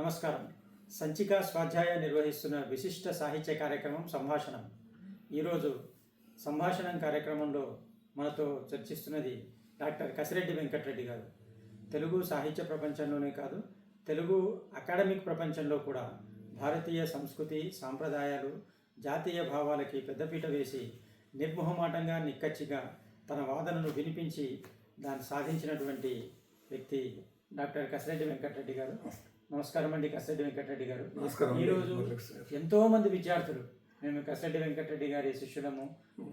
నమస్కారం. సంచిక స్వాధ్యాయ నిర్వహిస్తున్న విశిష్ట సాహిత్య కార్యక్రమం సంభాషణం. ఈరోజు సంభాషణం కార్యక్రమంలో మనతో చర్చిస్తున్నది డాక్టర్ కసిరెడ్డి వెంకటరెడ్డి గారు. తెలుగు సాహిత్య ప్రపంచంలోనే కాదు, తెలుగు అకాడమిక్ ప్రపంచంలో కూడా భారతీయ సంస్కృతి, సాంప్రదాయాలు, జాతీయ భావాలకి పెద్దపీట వేసి నిర్మోహమాటంగా, నిక్కచ్చిగా తన వాదనను వినిపించి దాన్ని సాధించినటువంటి వ్యక్తి డాక్టర్ కసిరెడ్డి వెంకటరెడ్డి గారు. నమస్కారం అండి కసిరెడ్డి వెంకటరెడ్డి గారు. ఈరోజు ఎంతోమంది విద్యార్థులు మేము కసిరెడ్డి వెంకటరెడ్డి గారి శిష్యులము,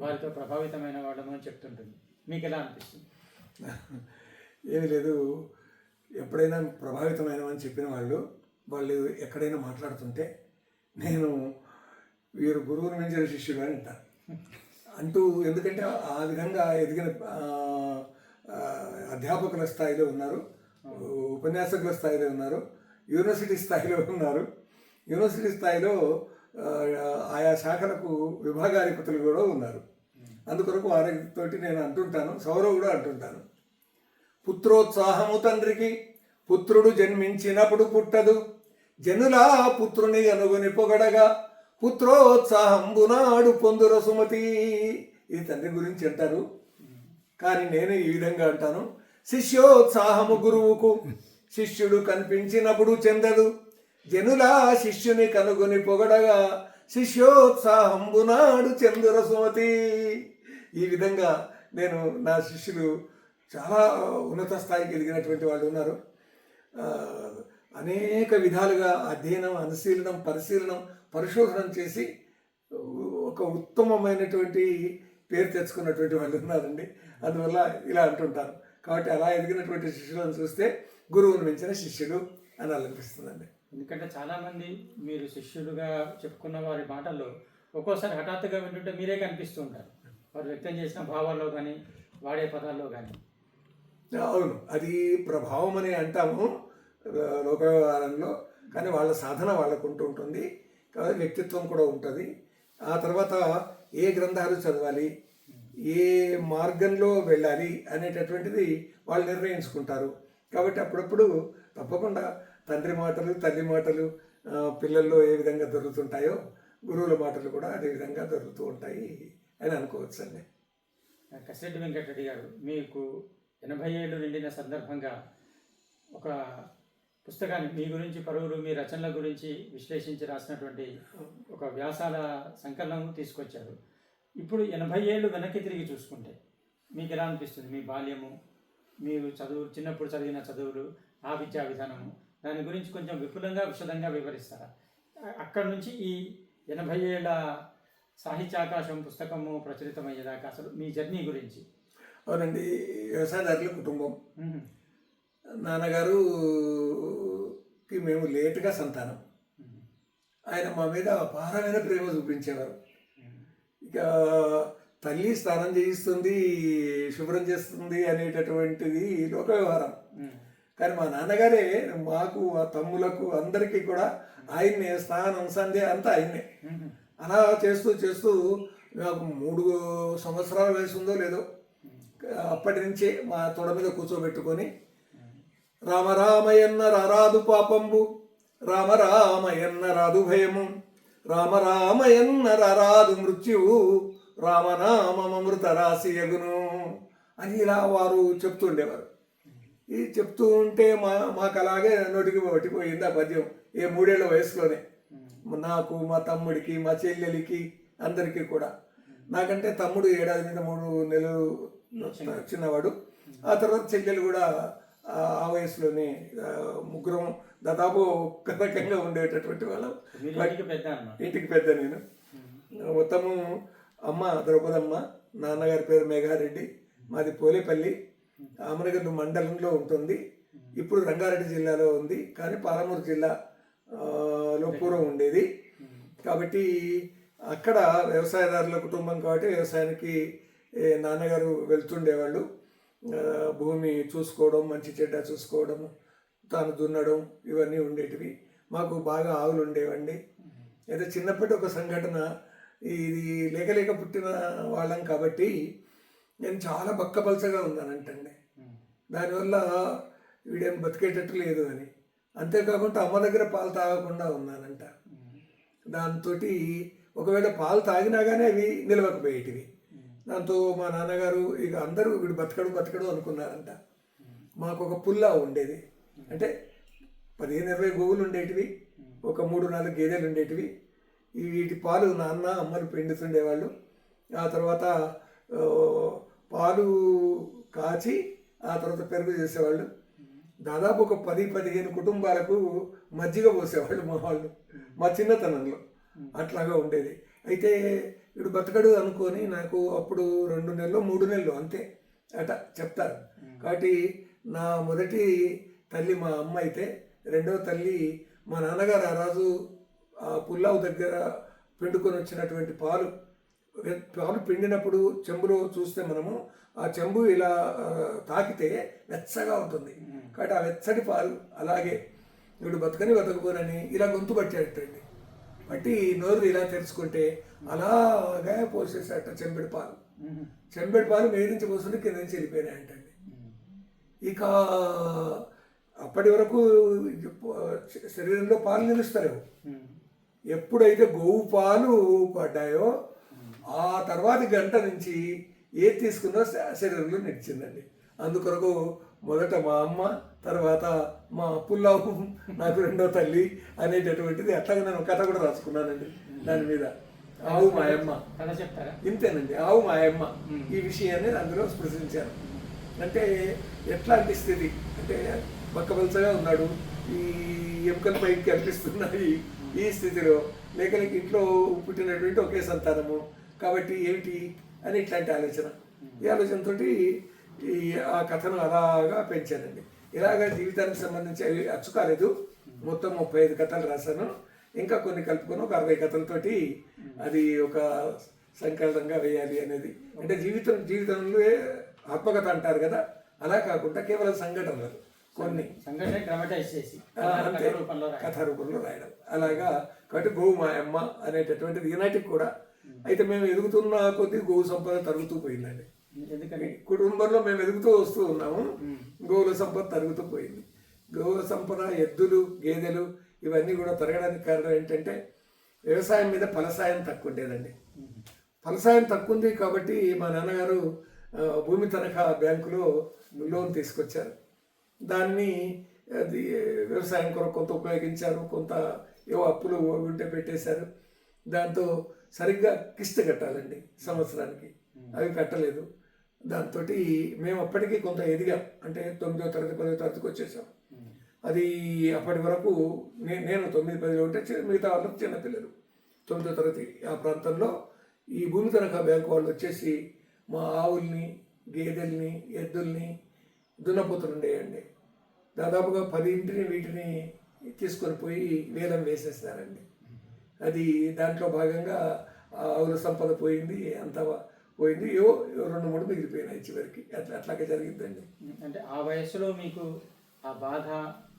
వారితో ప్రభావితమైన వాళ్ళము అని చెప్తుంటుంది. మీకు ఎలా అనిపిస్తుంది? ఏమీ లేదు, ఎప్పుడైనా ప్రభావితమైనవని చెప్పిన వాళ్ళు ఎక్కడైనా మాట్లాడుతుంటే నేను వీరు గురువుని మించిన శిష్యుడు అని అంటూ, ఎందుకంటే ఆ విధంగా ఎదిగిన అధ్యాపకుల స్థాయిలో ఉన్నారు, ఉపన్యాసకుల స్థాయిలో ఉన్నారు, యూనివర్సిటీ స్థాయిలో ఉన్నారు. యూనివర్సిటీ స్థాయిలో ఆయా శాఖలకు విభాగాధిపతులు కూడా ఉన్నారు. అందుకొరకు వారితోటి నేను అంటుంటాను, సౌరవ్ కూడా అంటుంటాను, పుత్రోత్సాహము తండ్రికి పుత్రుడు జన్మించినప్పుడు పుట్టదు, జనులా పుత్రుని అనుగుని పొగడగా పుత్రోత్సాహంబునాడు పొందుర సుమతి. ఇది తండ్రి గురించి అంటారు, కానీ నేను ఈ విధంగా అంటాను, శిష్యోత్సాహము గురువుకు శిష్యుడు కనిపించినప్పుడు చెందదు, జనులా శిష్యుని కనుగొని పొగడగా శిష్యోత్సాహంబునాడు చెందుర సుమతి. ఈ విధంగా నేను నా శిష్యులు చాలా ఉన్నత స్థాయికి ఎదిగినటువంటి వాళ్ళు ఉన్నారు. అనేక విధాలుగా అధ్యయనం, అనుశీలనం, పరిశీలనం, పరిశోధన చేసి ఒక ఉత్తమమైనటువంటి పేరు తెచ్చుకున్నటువంటి వాళ్ళు ఉన్నారండి. అందువల్ల ఇలా అంటుంటారు. కాబట్టి అలా ఎదిగినటువంటి శిష్యులను చూస్తే గురువుని మించిన శిష్యుడు అని అనిపిస్తుందండి. ఎందుకంటే చాలామంది మీరు శిష్యులుగా చెప్పుకున్న వారి మాటల్లో ఒక్కోసారి హఠాత్తుగా వింటుంటే మీరే కనిపిస్తూ ఉంటారు, వారు వ్యక్తం చేసిన భావాల్లో కానీ వాడే పదాల్లో కానీ. అవును, అది ప్రభావం అని అంటాము లోక వ్యవహారంలో, కానీ వాళ్ళ సాధన వాళ్ళకు ఉంటూ ఉంటుంది, కాబట్టి వ్యక్తిత్వం కూడా ఉంటుంది. ఆ తర్వాత ఏ గ్రంథాలు చదవాలి, ఏ మార్గంలో వెళ్ళాలి అనేటటువంటిది వాళ్ళు నిర్ణయించుకుంటారు. కాబట్టి అప్పుడప్పుడు తప్పకుండా తండ్రి మాటలు, తల్లి మాటలు పిల్లల్లో ఏ విధంగా దొరుకుతుంటాయో గురువుల మాటలు కూడా అదే విధంగా దొరుకుతూ ఉంటాయి అని అనుకోవచ్చు అండి. కసిరెడ్డి వెంకటరెడ్డి గారు, మీకు 80 ఏళ్ళు నిండిన సందర్భంగా ఒక పుస్తకాన్ని మీ గురించి, పరువులు, మీ రచనల గురించి విశ్లేషించి రాసినటువంటి ఒక వ్యాసాల సంకలనం తీసుకొచ్చారు. ఇప్పుడు 80 ఏళ్ళు వెనక్కి తిరిగి చూసుకుంటే మీకు ఎలా అనిపిస్తుంది? మీ బాల్యము, మీరు చిన్నప్పుడు చదివిన చదువులు, ఆ విద్యా విధానము, దాని గురించి కొంచెం విపులంగా, విశదంగా వివరిస్తారా? అక్కడి నుంచి ఈ 80 ఏళ్ళ సాహిత్యాకాశం పుస్తకము ప్రచురితమయ్యేదాకా అసలు మీ జర్నీ గురించి. అవునండి, వ్యవసాయదారుల కుటుంబం. నాన్నగారుకి మేము లేటుగా సంతానం. ఆయన మా మీద అపారమైన ప్రేమ చూపించేవారు. ఇక తల్లి స్నానం చేయిస్తుంది, శుభ్రం చేస్తుంది అనేటటువంటిది లోక వ్యవహారం. కానీ మా నాన్నగారే మాకు, ఆ తమ్ములకు, అందరికీ కూడా ఆయన్నే స్నానం, సంధ్య అంతా ఆయన్నే. అలా చేస్తూ చేస్తూ నాకు 3 సంవత్సరాల వయసు ఉందో లేదో, అప్పటి నుంచే మా తొడ మీద కూర్చోబెట్టుకొని రామరామయన్న రారాదు పాపంబు, రామరామయన్న రాదు భయము, రామరామయన్న రారాదు మృత్యువు, రామనామమృత రాశి యగును అని ఇలా వారు చెప్తుండేవారు. ఇది చెప్తూ ఉంటే మాకు అలాగే నోటికి పట్టిపోయింది ఆ పద్యం. 3 ఏళ్ల వయసులోనే నాకు, మా తమ్ముడికి, మా చెల్లెలికి, అందరికీ కూడా. నాకంటే తమ్ముడు 7 ఏడాది మీద 3 నెలలు చిన్నవాడు. ఆ తర్వాత చెల్లెలు కూడా ఆ వయసులోనే. ముగ్గురం దాదాపు ఒక్క రకంగా ఉండేటటువంటి వాళ్ళం. ఇంటికి పెద్ద నేను. మొత్తము అమ్మ ద్రౌపదమ్మ, నాన్నగారి పేరు మేఘారెడ్డి, మాది పోలేపల్లి, అమరగల్లు మండలంలో ఉంటుంది. ఇప్పుడు రంగారెడ్డి జిల్లాలో ఉంది, కానీ పాలమూరు జిల్లాలో పూర్వం ఉండేది. కాబట్టి అక్కడ వ్యవసాయదారుల కుటుంబం కాబట్టి వ్యవసాయానికి నాన్నగారు వెళ్తుండేవాళ్ళు. భూమి చూసుకోవడం, మంచి చెడ్డ చూసుకోవడం, తాను దున్నడం, ఇవన్నీ ఉండేటివి. మాకు బాగా ఆవులు ఉండేవండి. అయితే చిన్నప్పటి ఒక సంఘటన, ఇది లేక పుట్టిన వాళ్ళం కాబట్టి నేను చాలా బక్కపలసగా ఉన్నానంటండి. దానివల్ల వీడేం బతికేటట్టు లేదు అని అంతేకాకుండా అమ్మ దగ్గర పాలు తాగకుండా ఉన్నానంట. దాంతో ఒకవేళ పాలు తాగినా కానీ అవి నిలవకపోయేటివి. దాంతో మా నాన్నగారు ఇక అందరూ వీడు బతకడు బతకడు అనుకున్నారంట. మాకు ఒక పుల్లా ఉండేది, అంటే 15-20 గోవులు ఉండేటివి, ఒక 3-4 గేదెలు ఉండేటివి. వీటి పాలు నాన్న అమ్మలు పిండుతుండేవాళ్ళు. ఆ తర్వాత ఆ, పాలు కాచి ఆ తర్వాత పెరుగు చేసేవాళ్ళు. దాదాపు ఒక 10-15 కుటుంబాలకు మజ్జిగ పోసేవాళ్ళు మా వాళ్ళు, మా చిన్నతనంలో అట్లాగా ఉండేది. అయితే వీడు బతకడు అనుకొని నాకు అప్పుడు 2 నెలలు 3 నెలలు అంతే అట చెప్తారు. కాబట్టి నా మొదటి తల్లి మా అమ్మ అయితే, రెండవ తల్లి మా నాన్నగారు ఆ రోజు ఆ పుల్లావు దగ్గర పిండుకొని వచ్చినటువంటి పాలు పిండినప్పుడు చెంబులో చూస్తే మనము ఆ చెంబు ఇలా తాకితే వెచ్చగా ఉంటుంది. కాబట్టి ఆ వెచ్చటి పాలు అలాగే వీడు బతకని బతకపోనని ఇలా గొంతు పట్టేటండి. బట్టి నోరు ఇలా తెరుచుకుంటే అలాగా పోసేసాట చెంబెడి పాలు. చెంబెడి పాలు మీద నుంచి పోస్తుంటే కింద నుంచి వెళ్ళిపోయినాయంటండి. ఇక అప్పటి వరకు శరీరంలో పాలు నిలుస్తారు. ఎప్పుడైతే గోవు పాలు పడ్డాయో ఆ తర్వాతి గంట నుంచి ఏది తీసుకున్నా శరీరంలో నిలిచిందండి. అందుకొరకు మొదట మా అమ్మ, తర్వాత మా పుల్లావు, నాకు రెండో తల్లి అనేటటువంటిది అట్లాగే నేను కథ కూడా రాసుకున్నానండి దాని మీద. ఆవు మాయమ్మ ఇంతేనండి, ఆవు మాయమ్మ ఈ విషయాన్ని అందులో స్పృశించాను. అంటే ఎట్లాంటి స్థితి అంటే బక్కబలసగా ఉన్నాడు, ఈ ఎముకల పైకి కనిపిస్తున్నాయి, ఈ స్థితిలో లేక ఇంట్లో పుట్టినటువంటి ఒకే సంతానము కాబట్టి ఏమిటి అని ఇట్లాంటి ఆలోచన. ఈ ఆలోచనతో ఆ కథను అలాగా పెంచానండి. ఇలాగా జీవితానికి సంబంధించి అవి అచ్చు కాలేదు, మొత్తం 35 కథలు రాశాను. ఇంకా కొన్ని కలుపుకొని ఒక 60 కథలతోటి అది ఒక సంకలనంగా వేయాలి అనేది. అంటే జీవితంలో ఆత్మకథ అంటారు కదా, అలా కాకుండా కేవలం సంఘటనలు కొన్ని కథ రూపంలో రాయడం అలాగా. కాబట్టి గోవు మాయమ్మ అనేటటువంటిది ఈనాటికి కూడా. అయితే మేము ఎదుగుతున్న కొద్దీ గోవు సంపద తరుగుతూ పోయిందండి. ఎందుకని కుటుంబంలో మేము ఎదుగుతూ వస్తూ ఉన్నాము, గోవుల సంపద తరుగుతూ పోయింది. గోవుల సంపద, ఎద్దులు, గేదెలు ఇవన్నీ కూడా తరగడానికి కారణం ఏంటంటే వ్యవసాయం మీద ఫలసాయం తక్కువ ఉండేదండి. ఫలసాయం తక్కువ ఉంది కాబట్టి మా నాన్నగారు భూమి తనఖా బ్యాంకులో లోన్ తీసుకొచ్చారు. దాన్ని అది వ్యవసాయం కొరకు కొంత ఉపయోగించారు, కొంత ఏవో అప్పులు ఉంటే పెట్టేశారు. దాంతో సరిగ్గా కిస్తీ కట్టాలండి సంవత్సరానికి, అవి కట్టలేదు. దాంతో మేము అప్పటికీ కొంత ఎదిగాం, అంటే 9వ తరగతి 10వ తరగతికి వచ్చేసాం. అది అప్పటి వరకు నేను 9-10 ఉంటే మిగతా వాళ్ళకి చిన్నపిల్లలు 9వ తరగతి. ఆ ప్రాంతంలో ఈ భూమి తనఖా బ్యాంకు వాళ్ళు వచ్చేసి మా ఆవుల్ని, గేదెల్ని, ఎద్దుల్ని, దున్నపోతులు ఉండేయండి. దాదాపుగా 10 వీటిని తీసుకొని పోయి వేలం వేసేస్తారండి. అది దాంట్లో భాగంగా ఆవుల సంపద పోయింది, అంతా పోయింది. ఏవో 2-3 మిగిలిపోయినాయి చివరికి. అట్లాగే జరిగిందండి. అంటే ఆ వయసులో మీకు ఆ బాధ,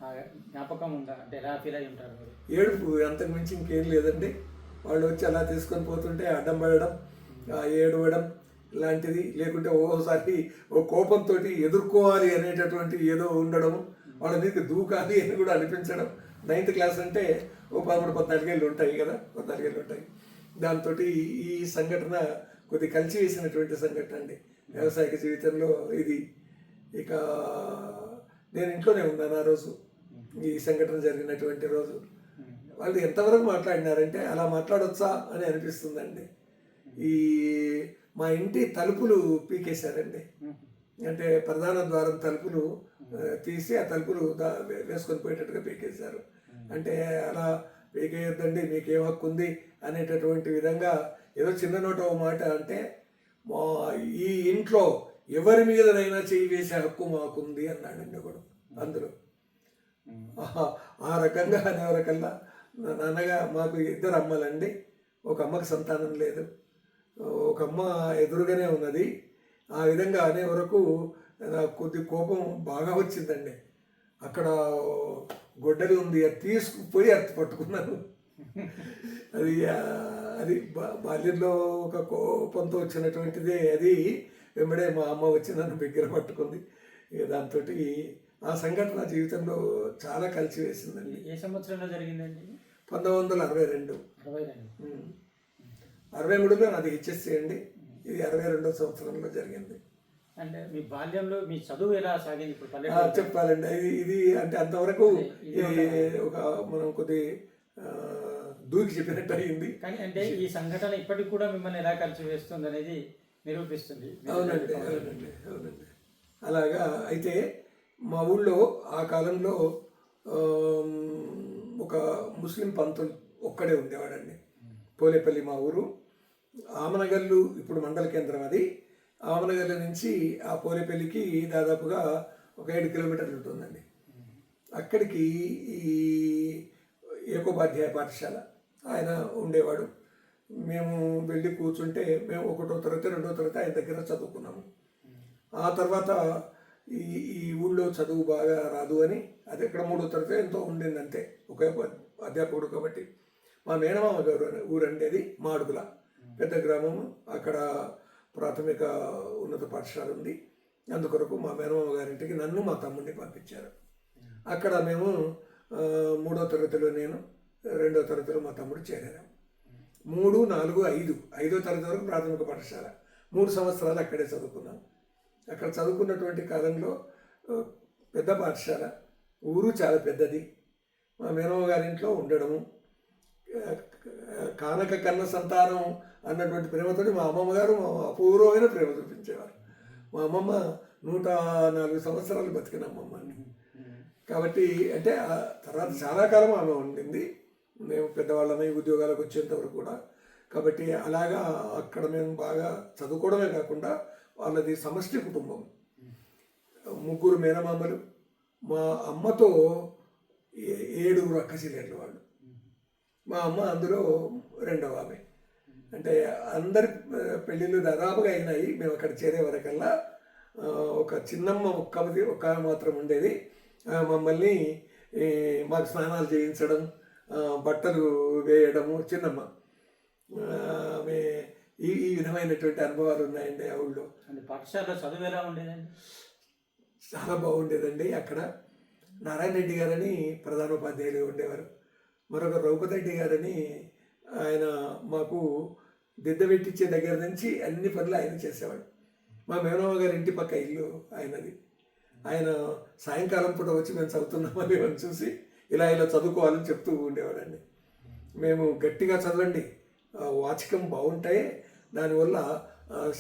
ఆ జ్ఞాపకం ఉందా? అంటే ఎలా ఫీల్ అయి ఉంటారు మీరు? ఏడుపు, అంతకు మించి ఇంకేం లేదండి. వాళ్ళు వచ్చి అలా తీసుకొని పోతుంటే అడ్డం పడడం, ఏడవడం ఇలాంటిది. లేకుంటే ఓసారి ఓ కోపంతో ఎదుర్కోవాలి అనేటటువంటి ఏదో ఉండడం, వాళ్ళ మీద దూకాలి అని కూడా అనిపించడం. 9th క్లాస్ అంటే ఓ 13-14 ఏళ్ళు ఉంటాయి కదా, 14 ఏళ్ళు ఉంటాయి. దాంతో ఈ సంఘటన కొద్ది కలిసి వేసినటువంటి సంఘటన అండి వ్యవసాయక జీవితంలో ఇది. ఇక నేను ఇంట్లోనే ఉన్నాను ఆ రోజు, ఈ సంఘటన జరిగినటువంటి రోజు. వాళ్ళు ఎంతవరకు మాట్లాడినారంటే అలా మాట్లాడొచ్చా అని అనిపిస్తుందండి. ఈ మా ఇంటి తలుపులు పీకేశారండి. అంటే ప్రధాన ద్వారం తలుపులు తీసి ఆ తలుపులు వేసుకొని పోయేటట్టుగా పీకేశారు. అంటే అలా పీకేయొద్దండి, మీకేం హక్కు ఉంది అనేటటువంటి విధంగా ఏదో చిన్న నోట ఓ మాట అంటే, మా ఈ ఇంట్లో ఎవరి మీదనైనా చేయి వేసే హక్కు మాకుంది అన్నాడండి ఒకడు అందులో. ఆ రకంగా అనేవరకల్లా నాన్నగా మాకు 2 అమ్మలండి. ఒక అమ్మకి సంతానం లేదు, ఒక అమ్మ ఎదురుగానే ఉన్నది. ఆ విధంగా అనే వరకు నాకు కొద్ది కోపం బాగా వచ్చిందండి. అక్కడ గొడ్డలి ఉంది, అది తీసుకుపోయి అర్థ పట్టుకున్నాను. అది అది బాల్యంలో ఒక కోపంతో వచ్చినటువంటిదే అది. వెంబడే మా అమ్మ వచ్చి నన్ను దగ్గర పట్టుకుంది. ఇక దాంతో ఆ సంఘటన నా జీవితంలో చాలా కలిసి వేసిందండి. ఏ సంవత్సరంలో జరిగిందండి? 1962. 62. 63లో నాది హెచ్ఎస్సి అండి. ఇది 62వ సంవత్సరంలో జరిగింది. అంటే మీ బాల్యంలో మీ చదువు ఎలా సాగింది? ఇప్పుడు పల్లెటూరు చెప్పాలండి. ఇది అంటే అంతవరకు ఒక మనం కొద్ది దూకి చెప్పినట్టు అయింది. కానీ అంటే ఈ సంఘటన ఇప్పటికి కూడా మిమ్మల్ని ఎలా కలిసి వేస్తుంది అనేది నిరూపిస్తుంది. అవునండి. అలాగా అయితే మా ఊళ్ళో ఆ కాలంలో ఒక ముస్లిం పంతులు ఒక్కడే ఉండేవాడండి. పోలేపల్లి మా ఊరు. ఆమనగల్లు ఇప్పుడు మండల కేంద్రం. అది ఆమనగల్లు నుంచి ఆ పోలేపల్లికి దాదాపుగా ఒక 7 కిలోమీటర్లు ఉంటుందండి. అక్కడికి ఈ ఏకోపాధ్యాయ పాఠశాల ఆయన ఉండేవాడు. మేము వెళ్ళి కూర్చుంటే మేము 1వ తరగతి 2వ తరగతి ఆయన దగ్గర చదువుకున్నాము. ఆ తర్వాత ఈ ఊళ్ళో చదువు బాగా రాదు అని అది ఇక్కడ 3వ తరగతి ఎంతో ఉండింది అంతే, ఒకే అధ్యాపకుడు కాబట్టి. మా మేనమామ గారు ఊరు ఉండేది మాడుగుల, పెద్ద గ్రామము. అక్కడ ప్రాథమిక ఉన్నత పాఠశాల ఉంది. అందుకొరకు మా మేనమామ గారింటికి నన్ను మా తమ్ముడిని పంపించారు. అక్కడ మేము 3వ తరగతిలో నేను, 2వ తరగతిలో మా తమ్ముడు చేరాము. 3, 4, 5 5వ తరగతి వరకు ప్రాథమిక పాఠశాల. 3 సంవత్సరాలు అక్కడే చదువుకున్నాం. అక్కడ చదువుకున్నటువంటి కాలంలో పెద్ద పాఠశాల, ఊరు చాలా పెద్దది. మా మేనమామ గారింట్లో ఉండడము, కానక కన్న సంతానం అన్నటువంటి ప్రేమతోటి మా అమ్మమ్మ గారు అపూర్వమైన ప్రేమ చూపించేవారు. మా అమ్మమ్మ 104 సంవత్సరాలు బతికిన అమ్మమ్మని. కాబట్టి అంటే ఆ తర్వాత చాలా కాలం ఆమె ఉండింది. మేము పెద్దవాళ్ళమై ఉద్యోగాలకు వచ్చేంత వరకు కూడా. కాబట్టి అలాగా అక్కడ మేము బాగా చదువుకోవడమే కాకుండా వాళ్ళది సమష్టి కుటుంబం. 3 మేనమామలు, మా అమ్మతో 7 అక్క చెల్లెళ్ళు వాళ్ళు. మా అమ్మ అందులో 2వ ఆమె. అంటే అందరి పెళ్ళిళ్ళు దాదాపుగా అయినాయి మేము అక్కడ చేరే వరకల్లా. ఒక చిన్నమ్మ ఒక్క మాత్రం ఉండేది. మమ్మల్ని మాకు స్నానాలు చేయించడం, బట్టలు వేయడము చిన్నమ్మ. ఆమె ఈ విధమైనటువంటి అనుభవాలు ఉన్నాయండి ఆ ఊళ్ళో. పాఠశాలలో చదువు ఎలా ఉండేదండి? చాలా బాగుండేదండి. అక్కడ నారాయణ రెడ్డి గారని ప్రధానోపాధ్యాయులు ఉండేవారు. మరొక రఘుపతి రెడ్డి గారని ఆయన మాకు దిద్ద పెట్టించే దగ్గర నుంచి అన్ని పనులు ఆయన చేసేవాడు. మా మేనమామ గారి ఇంటి పక్క ఇల్లు ఆయనది. ఆయన సాయంకాలం పూట వచ్చి మేము చదువుతున్నామని మేము చూసి ఇలా చదువుకోవాలని చెప్తూ ఉండేవాడండి. మేము గట్టిగా చదవండి, వాచకం బాగుంటాయి, దానివల్ల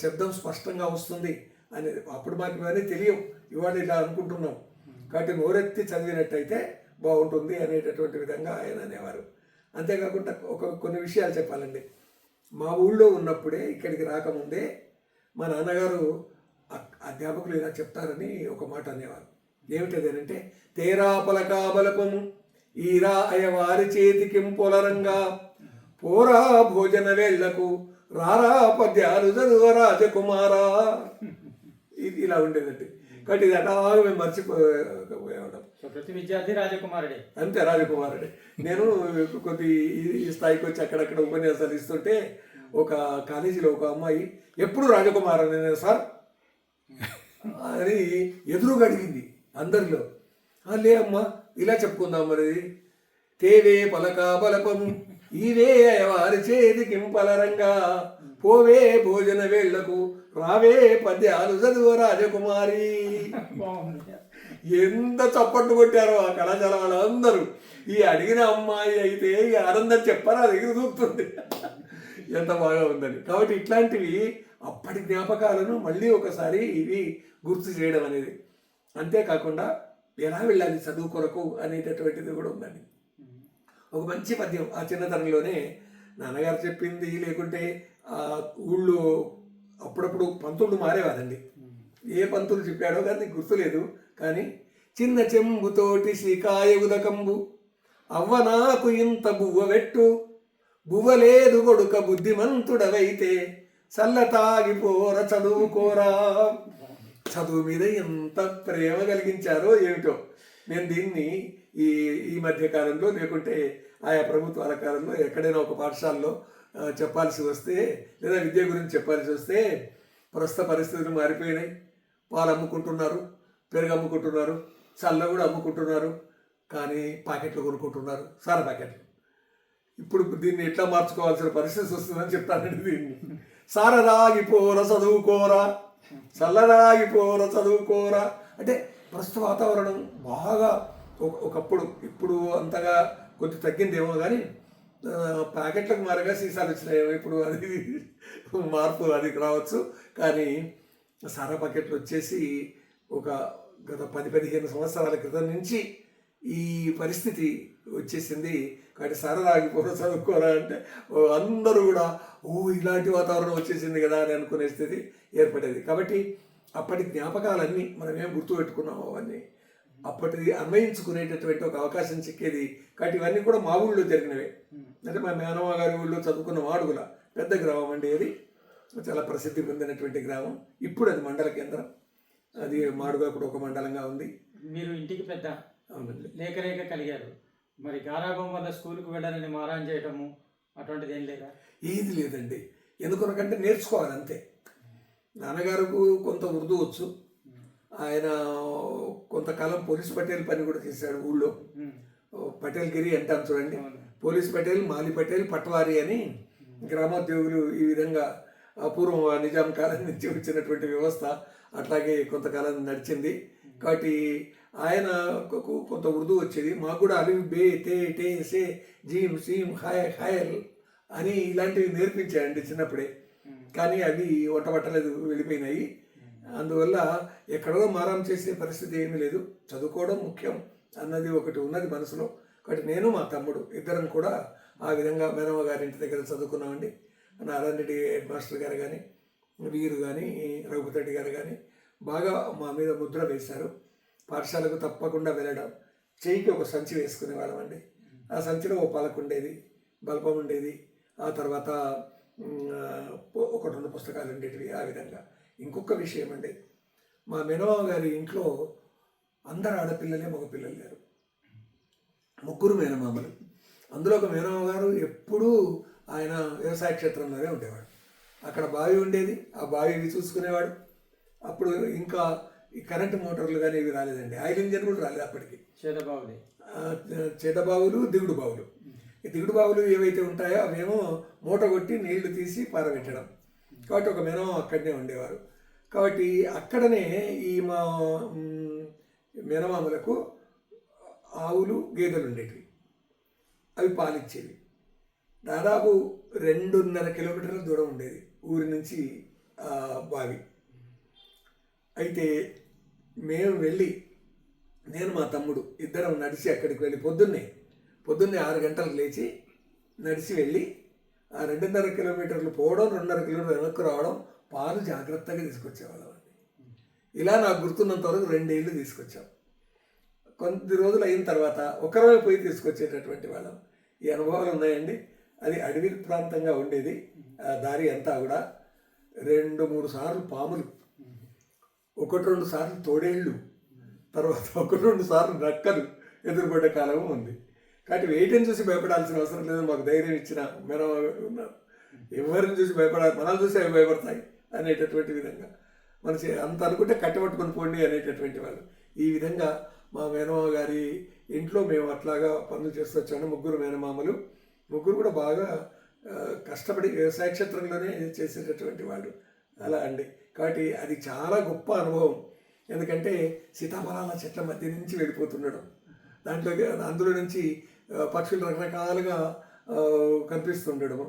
శబ్దం స్పష్టంగా వస్తుంది అనేది. అప్పుడు మాకు ఇవన్నీ తెలియవు, ఇవాళ ఇలా అనుకుంటున్నాం. కాబట్టి నోరెత్తి చదివినట్టయితే బాగుంటుంది అనేటటువంటి విధంగా ఆయన అనేవారు. అంతేకాకుండా కొన్ని విషయాలు చెప్పాలండి. మా ఊళ్ళో ఉన్నప్పుడే, ఇక్కడికి రాకముందే మా నాన్నగారు అధ్యాపకులు ఇలా చెప్తారని ఒక మాట అనేవారు. ఏమిటదేనంటే, తేరా పలకా బలపము ఈరా అయవారి చేతికింపొలరంగా పోరా భోజన వేళ్లకు రారా పద్యాలు చదువ రాజకుమారా. ఇది ఇలా ఉండేదండి. కాబట్టి ఇది అటాగా మేము మర్చిపోయేవాళ్ళం. ప్రతి విద్యార్థి రాజకుమారుడే. అంతే, రాజకుమారుడే. నేను కొద్ది ఈ స్థాయికి వచ్చి అక్కడక్కడ ఉపన్యాసాలు ఇస్తుంటే ఒక కాలేజీలో ఒక అమ్మాయి ఎప్పుడు రాజకుమారు సార్ అని ఎదురుగా అడిగింది అందరిలో. లే అమ్మా, ఇలా చెప్పుకుందాం మరి. తేవే పలకా బలపము ఈవే అయవారి చేతికింపలరంగా పోవే భోజన వేళ్లకు రావే పద్యాలు చదువ రాజకుమారి. ఎంత చప్పట్లు కొట్టారో ఆ కళాశాల వాళ్ళందరూ. ఈ అడిగిన అమ్మాయి అయితే ఈ ఆనందం చెప్పారా దగ్గర చూస్తుంది ఎంత బాగా ఉందని. కాబట్టి ఇట్లాంటివి అప్పటి జ్ఞాపకాలను మళ్ళీ ఒకసారి ఇవి గుర్తు చేయడం అనేది. అంతేకాకుండా ఎలా వెళ్ళాలి చదువు కొరకు అనేటటువంటిది కూడా ఉందండి. ఒక మంచి పద్యం ఆ చిన్నతనంలోనే నాన్నగారు చెప్పింది, లేకుంటే ఆ ఊళ్ళో అప్పుడప్పుడు పంతులు మారేవారండి. ఏ పంతులు చెప్పాడో కానీ గుర్తులేదు. కానీ చిన్న చెంబుతోటి శ్రీకాయ ఉదకంబు అవ్వ నాకు ఇంత బువ్వ పెట్టు, బువ్వలేదు కొడుక బుద్ధిమంతుడవైతే చల్ల తాగిపోర చదువుకోరా. చదువు మీద ఎంత ప్రేమ కలిగించారో ఏమిటో. నేను దీన్ని ఈ మధ్య కాలంలో, లేకుంటే ఆయా ప్రభుత్వాల కాలంలో ఎక్కడైనా ఒక పాఠశాలలో చెప్పాల్సి వస్తే, లేదా విద్య గురించి చెప్పాల్సి వస్తే, ప్రస్తుత పరిస్థితులు మారిపోయినాయి. పాలు అమ్ముకుంటున్నారు, పెరుగు అమ్ముకుంటున్నారు, చల్ల కూడా అమ్ముకుంటున్నారు, కానీ ప్యాకెట్లు కొనుక్కుంటున్నారు, సారా ప్యాకెట్లు. ఇప్పుడు దీన్ని ఎట్లా మార్చుకోవాల్సిన పరిస్థితి వస్తుందని చెప్తానండి. దీన్ని సారరాగిపోర చదువుకోరా, చల్లరాగిపోర చదువుకోరా అంటే ప్రస్తుత వాతావరణం బాగా ఒకప్పుడు, ఇప్పుడు అంతగా కొంచెం తగ్గిందేమో కానీ ప్యాకెట్లకు మారగా సీసాలు వచ్చినాయేమో, ఇప్పుడు అది మార్పు అది రావచ్చు. కానీ సారా ప్యాకెట్లు వచ్చేసి ఒక గత 10-15 సంవత్సరాల క్రితం నుంచి ఈ పరిస్థితి వచ్చేసింది. కాబట్టి సారరాగిపోరా చదువుకోరా అంటే అందరూ కూడా ఇలాంటి వాతావరణం వచ్చేసింది కదా అని అనుకునే స్థితి ఏర్పడేది. కాబట్టి అప్పటి జ్ఞాపకాలన్నీ మనం ఏం గుర్తుపెట్టుకున్నామో అవన్నీ అప్పటిది అన్వయించుకునేటటువంటి ఒక అవకాశం చిక్కేది. కాబట్టి ఇవన్నీ కూడా మా ఊళ్ళో జరిగినవే. అంటే మా మేనమ్మ గారి ఊళ్ళో చదువుకున్న మాడుగుల పెద్ద గ్రామం అండి, అది చాలా ప్రసిద్ధి పొందినటువంటి గ్రామం. ఇప్పుడు అది మండల కేంద్రం, అది మాడుగా కూడా ఒక మండలంగా ఉంది. మీరు ఇంటికి పెద్ద లేక కలిగారు, మరి గారాబం వల్ల స్కూల్కి వెళ్ళాలని మారాన్ చేయటము అటువంటిది ఏం లేదా? ఏది లేదండి, ఎందుకొనకంటే నేర్చుకోవాలి అంతే. నాన్నగారికి కొంత ఉర్దూ వచ్చు, ఆయన కొంతకాలం పోలీస్ పటేల్ పని కూడా చేశాడు ఊళ్ళో. పటేల్ గిరి అంటాను చూడండి, పోలీస్ పటేల్, మాలి పటేల్, పట్వారి అని గ్రామోద్యోగులు. ఈ విధంగా పూర్వం నిజాం కాలం నుంచి వచ్చినటువంటి వ్యవస్థ అట్లాగే కొంతకాలం నడిచింది. కాబట్టి ఆయన కొంత ఉర్దూ వచ్చేది, మాకు కూడా అలిఫ్ బే తే టే సే జీమ్ సీమ్ హాయ్ హాయల్ అని ఇలాంటివి నేర్పించాయండి చిన్నప్పుడే. కానీ అవి వంటబట్టలేదు, వెళ్ళిపోయినాయి. అందువల్ల ఎక్కడో మారం చేసే పరిస్థితి ఏమీ లేదు. చదువుకోవడం ముఖ్యం అన్నది ఒకటి ఉన్నది మనసులో. కాబట్టి నేను మా తమ్ముడు ఇద్దరం కూడా ఆ విధంగా మేనమ్మ గారి ఇంటి దగ్గర చదువుకున్నామండి. నారాయణ రెడ్డి హెడ్ మాస్టర్ గారు కానీ, వీరు కానీ, రఘుపతి రెడ్డి గారు కానీ బాగా మా మీద ముద్ర వేశారు. పాఠశాలకు తప్పకుండా వెళ్ళడం, చేయికి ఒక సంచి వేసుకునే వాళ్ళం అండి. ఆ సంచిలో ఓ పలక ఉండేది, బల్బం ఉండేది, ఆ తర్వాత 1-2 పుస్తకాలు ఉండేటివి. ఆ విధంగా ఇంకొక విషయం అండి, మా మేనమామ గారి ఇంట్లో అందరు ఆడపిల్లలే, మగపిల్లలు లేరు, 3 మేనమామలు. అందులో ఒక మేనమామ గారు ఎప్పుడూ ఆయన వ్యవసాయ క్షేత్రంలోనే ఉండేవాడు. అక్కడ బావి ఉండేది, ఆ బావి చూసుకునేవాడు. అప్పుడు ఇంకా ఈ కరెంటు మోటార్లు కానీ ఇవి రాలేదండి, ఆయిల్ ఇంజన్ కూడా రాలేదు అప్పటికి. చేదబావులు, దిగుడు బావులు. ఈ దిగుడు బావులు ఏవైతే ఉంటాయో అవేమో మూట కొట్టి నీళ్లు తీసి పారబెట్టడం. కాబట్టి ఒక మేనమామ అక్కడనే ఉండేవారు. కాబట్టి అక్కడనే ఈ మా మేనమామలకు ఆవులు, గేదెలు ఉండేటివి. అవి పాలిచ్చేవి. దాదాపు 2.5 కిలోమీటర్ల దూరం ఉండేది ఊరి నుంచి బావి. అయితే మేము వెళ్ళి, నేను మా తమ్ముడు ఇద్దరం నడిచి అక్కడికి వెళ్ళి పొద్దున్నే 6 గంటలకు లేచి నడిచి వెళ్ళి ఆ 2.5 కిలోమీటర్లు పోవడం, 2.5 కిలోమీటర్లు వెనక్కు రావడం, పాలు జాగ్రత్తగా తీసుకొచ్చేవాళ్ళం అండి. ఇలా నాకు గుర్తున్నంత వరకు 2 ఏళ్ళు తీసుకొచ్చాం. కొద్ది రోజులు అయిన తర్వాత ఒకరమే పోయి తీసుకొచ్చేటటువంటి వాళ్ళం. ఈ అనుభవాలు ఉన్నాయండి. అది అడవి ప్రాంతంగా ఉండేది. దారి అంతా కూడా 2-3 సార్లు పాములు, 1-2 సార్లు తోడేళ్ళు, తర్వాత 1-2 సార్లు నక్కలు ఎదురుపడ్డ కాలము ఉంది. కాబట్టి వేటిని చూసి భయపడాల్సిన అవసరం లేదు. మాకు ధైర్యం ఇచ్చిన మేనమామ ఉన్నారు. ఎవరిని చూసి భయపడాలి, మనల్ని చూసి అవి భయపడతాయి అనేటటువంటి విధంగా మనిషి అంత అనుకుంటే కట్టబట్టుకొని పోండి అనేటటువంటి వాళ్ళు. ఈ విధంగా మా మేనమామ గారి ఇంట్లో మేము అట్లాగా పనులు చేస్తూ వచ్చాము. 3 మేనమామలు, 3 కూడా బాగా కష్టపడి వ్యవసాయ క్షేత్రంలోనే చేసేటటువంటి వాళ్ళు అలా అండి. కాబట్టి అది చాలా గొప్ప అనుభవం. ఎందుకంటే సీతాఫలాల చెట్ల మధ్య నుంచి వెళ్ళిపోతుండడం, అందులో నుంచి పక్షులు రకరకాలుగా కనిపిస్తుండడము,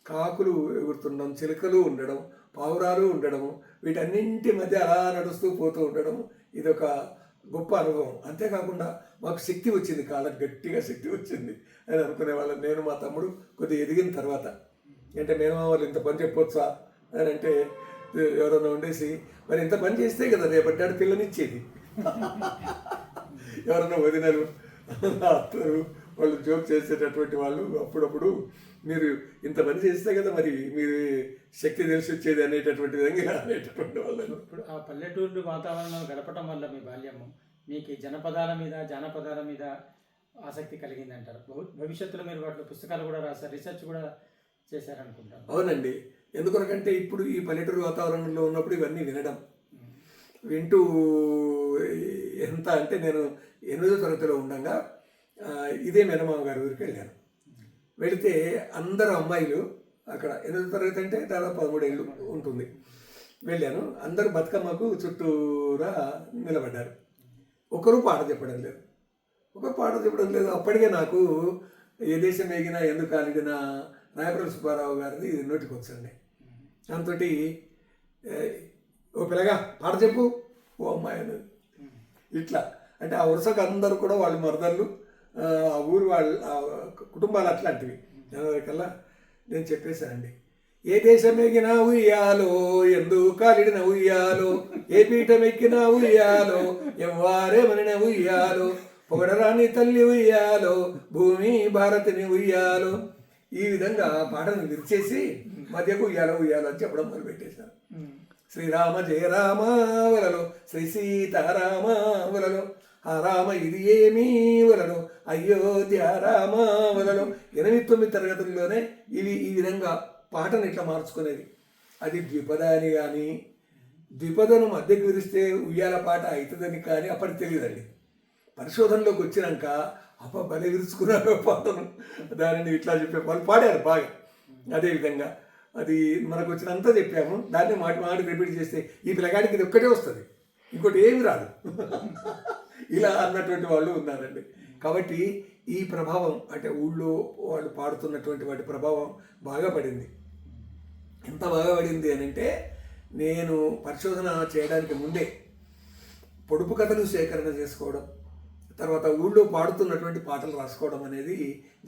కాకులు ఎగురుతుండడం, చిలుకలు ఉండడం, పావురాలు ఉండడము, వీటన్నింటి మధ్య అలా నడుస్తూ పోతూ ఉండడం, ఇదొక గొప్ప అనుభవం. అంతేకాకుండా మాకు శక్తి వచ్చింది, కాళ్ళకి గట్టిగా శక్తి వచ్చింది అని అనుకునేవాళ్ళం. నేను మా తమ్ముడు కొద్దిగా ఎదిగిన తర్వాత, అంటే మేనమామ వాళ్ళు ఇంత పని చెప్పొచ్చా అని అంటే ఎవరన్నా ఉండేసి, మరి ఇంత పని చేస్తే కదా రేపట్టాడు పిల్లనిచ్చేది. ఎవరన్నా వదినలు, అత్తరు వాళ్ళు జోక్ చేసేటటువంటి వాళ్ళు అప్పుడప్పుడు, మీరు ఇంత పని చేస్తే కదా మరి మీరు శక్తి తెలిసి వచ్చేది అనేటటువంటి విధంగా అనేటటువంటి వాళ్ళు. ఇప్పుడు ఆ పల్లెటూరు వాతావరణం గడపటం వల్ల మీ బాల్యము మీకు జానపదాల మీద ఆసక్తి కలిగింది అంటారు. భవిష్యత్తులో మీరు వాటిలో పుస్తకాలు కూడా రాశారు, రీసెర్చ్ కూడా చేశారనుకుంటారు. అవునండి. ఎందుకంటే ఇప్పుడు ఈ పల్లెటూరు వాతావరణంలో ఉన్నప్పుడు ఇవన్నీ వినడం, వింటూ ఎంత అంటే నేను 8వ తరగతిలో ఉండగా ఇదే మేనమామ గారి ఊరికి వెళ్ళాను. వెళితే అందరు అమ్మాయిలు అక్కడ 8వ తరగతి అంటే దాదాపు 13 ఏళ్ళు ఉంటుంది. వెళ్ళాను. అందరూ బతుకమ్మకు చుట్టూరా నిలబడ్డారు. ఒకరు పాట చెప్పడం లేదు, అప్పటికే నాకు ఏ దేశం ఎగినా ఎందుకు కాలిడినా రాయపురం సుబ్బారావు గారిది ఇది నోటికి వచ్చండి. దాంతో ఓ పిల్లగా పాట చెప్పు, ఓ అమ్మాయి అన్నది. ఇట్లా అంటే ఆ వరుసకు అందరూ కూడా వాళ్ళు మరదళ్ళు, ఆ ఊరు వాళ్ళ కుటుంబాలు అట్లాంటివి. కల్లా నేను చెప్పేశానండి. ఏ దేశం ఎగినా ఉయ్యాలో, ఎందు కాలిడిన ఉయ్యాలో, ఏ పీఠం ఎక్కినా ఉయ్యాలో, ఎవ్వారే మనిన ఉయ్యాలో, పొగడరాని తల్లి ఉయ్యాలో, భూమి భారతిని ఉయ్యాలో. ఈ విధంగా పాటను విరిచేసి మధ్యకు ఉయ్యాలో అని చెప్పడం మొదలుపెట్టేశారు. శ్రీరామ జయ రామ వలలో, శ్రీ సీతారామ వలలో, ఆ రామ ఇది ఏమీ వలలో, అయోధ్య రామ వలలో. 8-9 తరగతుల్లోనే ఈ విధంగా పాటను ఇట్లా మార్చుకునేది. అది ద్విపద అని కానీ, ద్విపదను మధ్యకు విరిస్తే ఉయ్యాల పాట అవుతుందని కానీ అప్పటికి తెలియదండి. పరిశోధనలోకి వచ్చినాక భలే విరుచుకున్నారు పాటను. దానిని ఇట్లా చెప్పే వాళ్ళు పాడారు బాగా. అదేవిధంగా అది మనకు వచ్చినంత చెప్పాము. దాన్ని మాటి రిపీట్ చేస్తే ఈ పిల్లగాడికి ఇది ఒక్కటే వస్తుంది, ఇంకోటి ఏమి రాదు ఇలా అన్నటువంటి వాళ్ళు ఉన్నారండి. కాబట్టి ఈ ప్రభావం అంటే ఊళ్ళో వాళ్ళు పాడుతున్నటువంటి వాటి ప్రభావం బాగా పడింది. ఎంత బాగా పడింది అని అంటే, నేను పరిశోధన చేయడానికి ముందే పొడుపు కథలు సేకరణ చేసుకోవడం, తర్వాత ఊళ్ళో పాడుతున్నటువంటి పాటలు రాసుకోవడం అనేది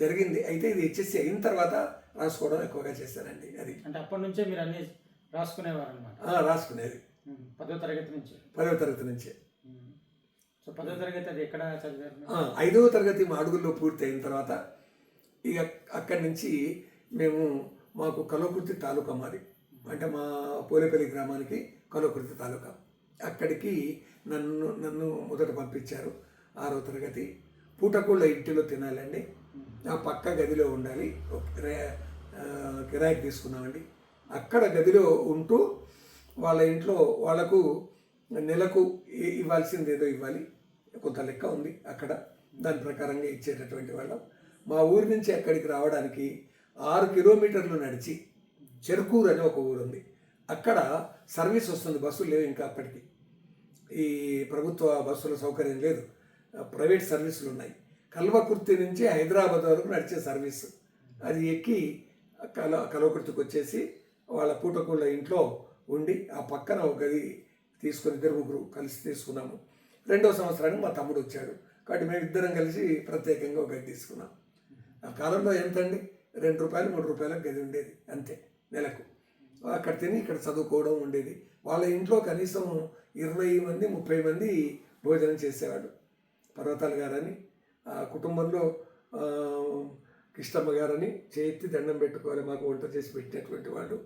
జరిగింది. అయితే ఇది హెచ్ఎస్సి అయిన తర్వాత రాసుకోవడం ఎక్కువగా చేశానండి. అది అంటే అప్పటి నుంచే మీరు అన్ని రాసుకునేవారు అనమాట? రాసుకునేది 10వ తరగతి నుంచి. 10వ తరగతి నుంచే. సో 10వ తరగతి అది ఎక్కడ చదివారు? 5వ తరగతి మా అడుగుల్లో పూర్తి అయిన తర్వాత ఇక అక్కడి నుంచి మాకు కల్వకుర్తి తాలూకా మాది. అంటే మా పోలేపల్లి గ్రామానికి కల్వకుర్తి తాలూకా. అక్కడికి నన్ను మొదట పంపించారు. 6వ తరగతి. పూటకూళ్ళ ఇంటిలో తినాలండి, ఆ పక్క గదిలో ఉండాలి. కిరాయికి తీసుకున్నామండి. అక్కడ గదిలో ఉంటూ వాళ్ళ ఇంట్లో వాళ్ళకు నెలకు ఇవ్వాల్సింది ఏదో ఇవ్వాలి, కొంత లెక్క ఉంది అక్కడ, దాని ప్రకారంగా ఇచ్చేటటువంటి వాళ్ళం. మా ఊరి నుంచి అక్కడికి రావడానికి 6 కిలోమీటర్లు నడిచి చెరుకూరు అని ఒక ఊరు ఉంది, అక్కడ సర్వీస్ వస్తుంది. బస్సులు లేవు ఇంకా అప్పటికి, ఈ ప్రభుత్వ బస్సుల సౌకర్యం లేదు, ప్రైవేట్ సర్వీసులు ఉన్నాయి. కల్వకుర్తి నుంచి హైదరాబాద్ వరకు నడిచే సర్వీసు. అది ఎక్కి కల్వకుర్తికి వచ్చేసి వాళ్ళ పూటకూళ్ళ ఇంట్లో ఉండి ఆ పక్కన ఒక గది తీసుకొని 2-3 కలిసి తీసుకున్నాము. 2వ సంవత్సరానికి మా తమ్ముడు వచ్చాడు కాబట్టి మేమిద్దరం కలిసి ప్రత్యేకంగా ఒక గది తీసుకున్నాం. ఆ కాలంలో ఎంతండి, 2 రూపాయలు 3 రూపాయలకు గది ఉండేది అంతే నెలకు. అక్కడ తిని ఇక్కడ చదువుకోవడం ఉండేది. వాళ్ళ ఇంట్లో కనీసం 20 మంది 30 మంది భోజనం చేసేవాడు. పర్వతాలు గారని ఆ కుటుంబంలో కిష్టమ్మ గారని చేతి దండం పెట్టుకోవాలి, మాకు వంట చేసి పెట్టేటువంటి వాళ్ళు,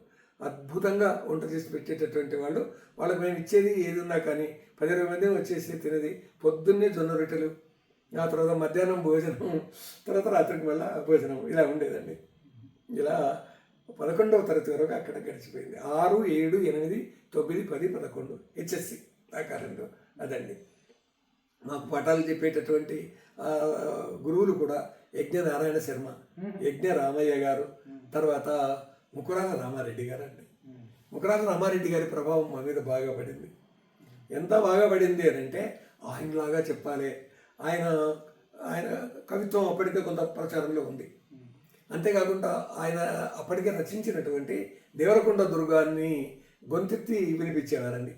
అద్భుతంగా వంట చేసి పెట్టేటటువంటి వాళ్ళు. వాళ్ళకి మేము ఇచ్చేది ఏది ఉన్నా కానీ 10-20 మంది వచ్చేసి తినేది. పొద్దున్నే జొన్న రొట్టెలు, ఆ తర్వాత మధ్యాహ్నం భోజనం, తర్వాత రాత్రికి మళ్ళీ భోజనం, ఇలా ఉండేదండి. ఇలా 11వ తరగతి వరకు అక్కడ గడిచిపోయింది. 6, 7, 8, 9, 10, 11 హెచ్ఎస్సి ఆ కాలంలో. అదండి మాకు పాఠాలు చెప్పేటటువంటి గురువులు కూడా యజ్ఞ నారాయణ శర్మ, యజ్ఞ రామయ్య గారు, తర్వాత ముకురాల రామారెడ్డి గారు అండి. ముకురాల రామారెడ్డి గారి ప్రభావం మా మీద బాగా పడింది. ఎంత బాగా పడింది అని అంటే, ఆయనలాగా చెప్పాలి. ఆయన కవిత్వం అప్పటికే కొంత ప్రచారంలో ఉంది. అంతేకాకుండా ఆయన అప్పటికే రచించినటువంటి దేవరకొండ దుర్గాన్ని గొంతెత్తి వినిపించేవారండి.